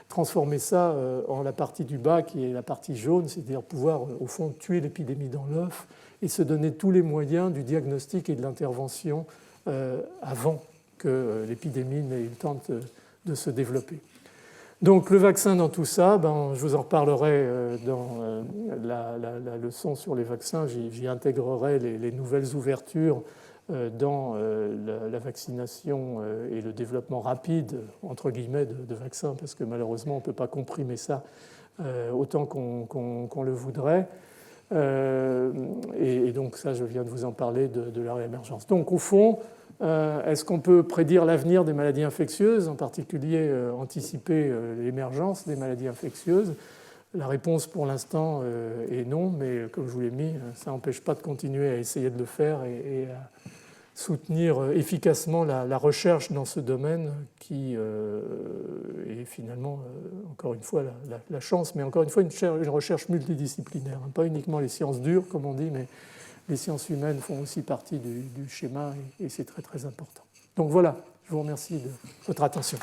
transformer ça en la partie du bas qui est la partie jaune, c'est-à-dire pouvoir, au fond, tuer l'épidémie dans l'œuf et se donner tous les moyens du diagnostic et de l'intervention avant que l'épidémie n'ait eu le temps de se développer. Donc le vaccin dans tout ça, je vous en reparlerai dans la leçon sur les vaccins, j'y intégrerai les nouvelles ouvertures dans la vaccination et le développement rapide, entre guillemets, de vaccins, parce que malheureusement on ne peut pas comprimer ça autant qu'on le voudrait. Et donc ça, je viens de vous en parler de la réémergence. Donc au fond, est-ce qu'on peut prédire l'avenir des maladies infectieuses, en particulier anticiper l'émergence des maladies infectieuses? La réponse pour l'instant est non, mais comme je vous l'ai mis, ça n'empêche pas de continuer à essayer de le faire et à soutenir efficacement la recherche dans ce domaine qui est finalement, encore une fois, la chance, mais encore une fois, une recherche multidisciplinaire. Pas uniquement les sciences dures, comme on dit, mais les sciences humaines font aussi partie du schéma et c'est très très important. Donc voilà, je vous remercie de votre attention.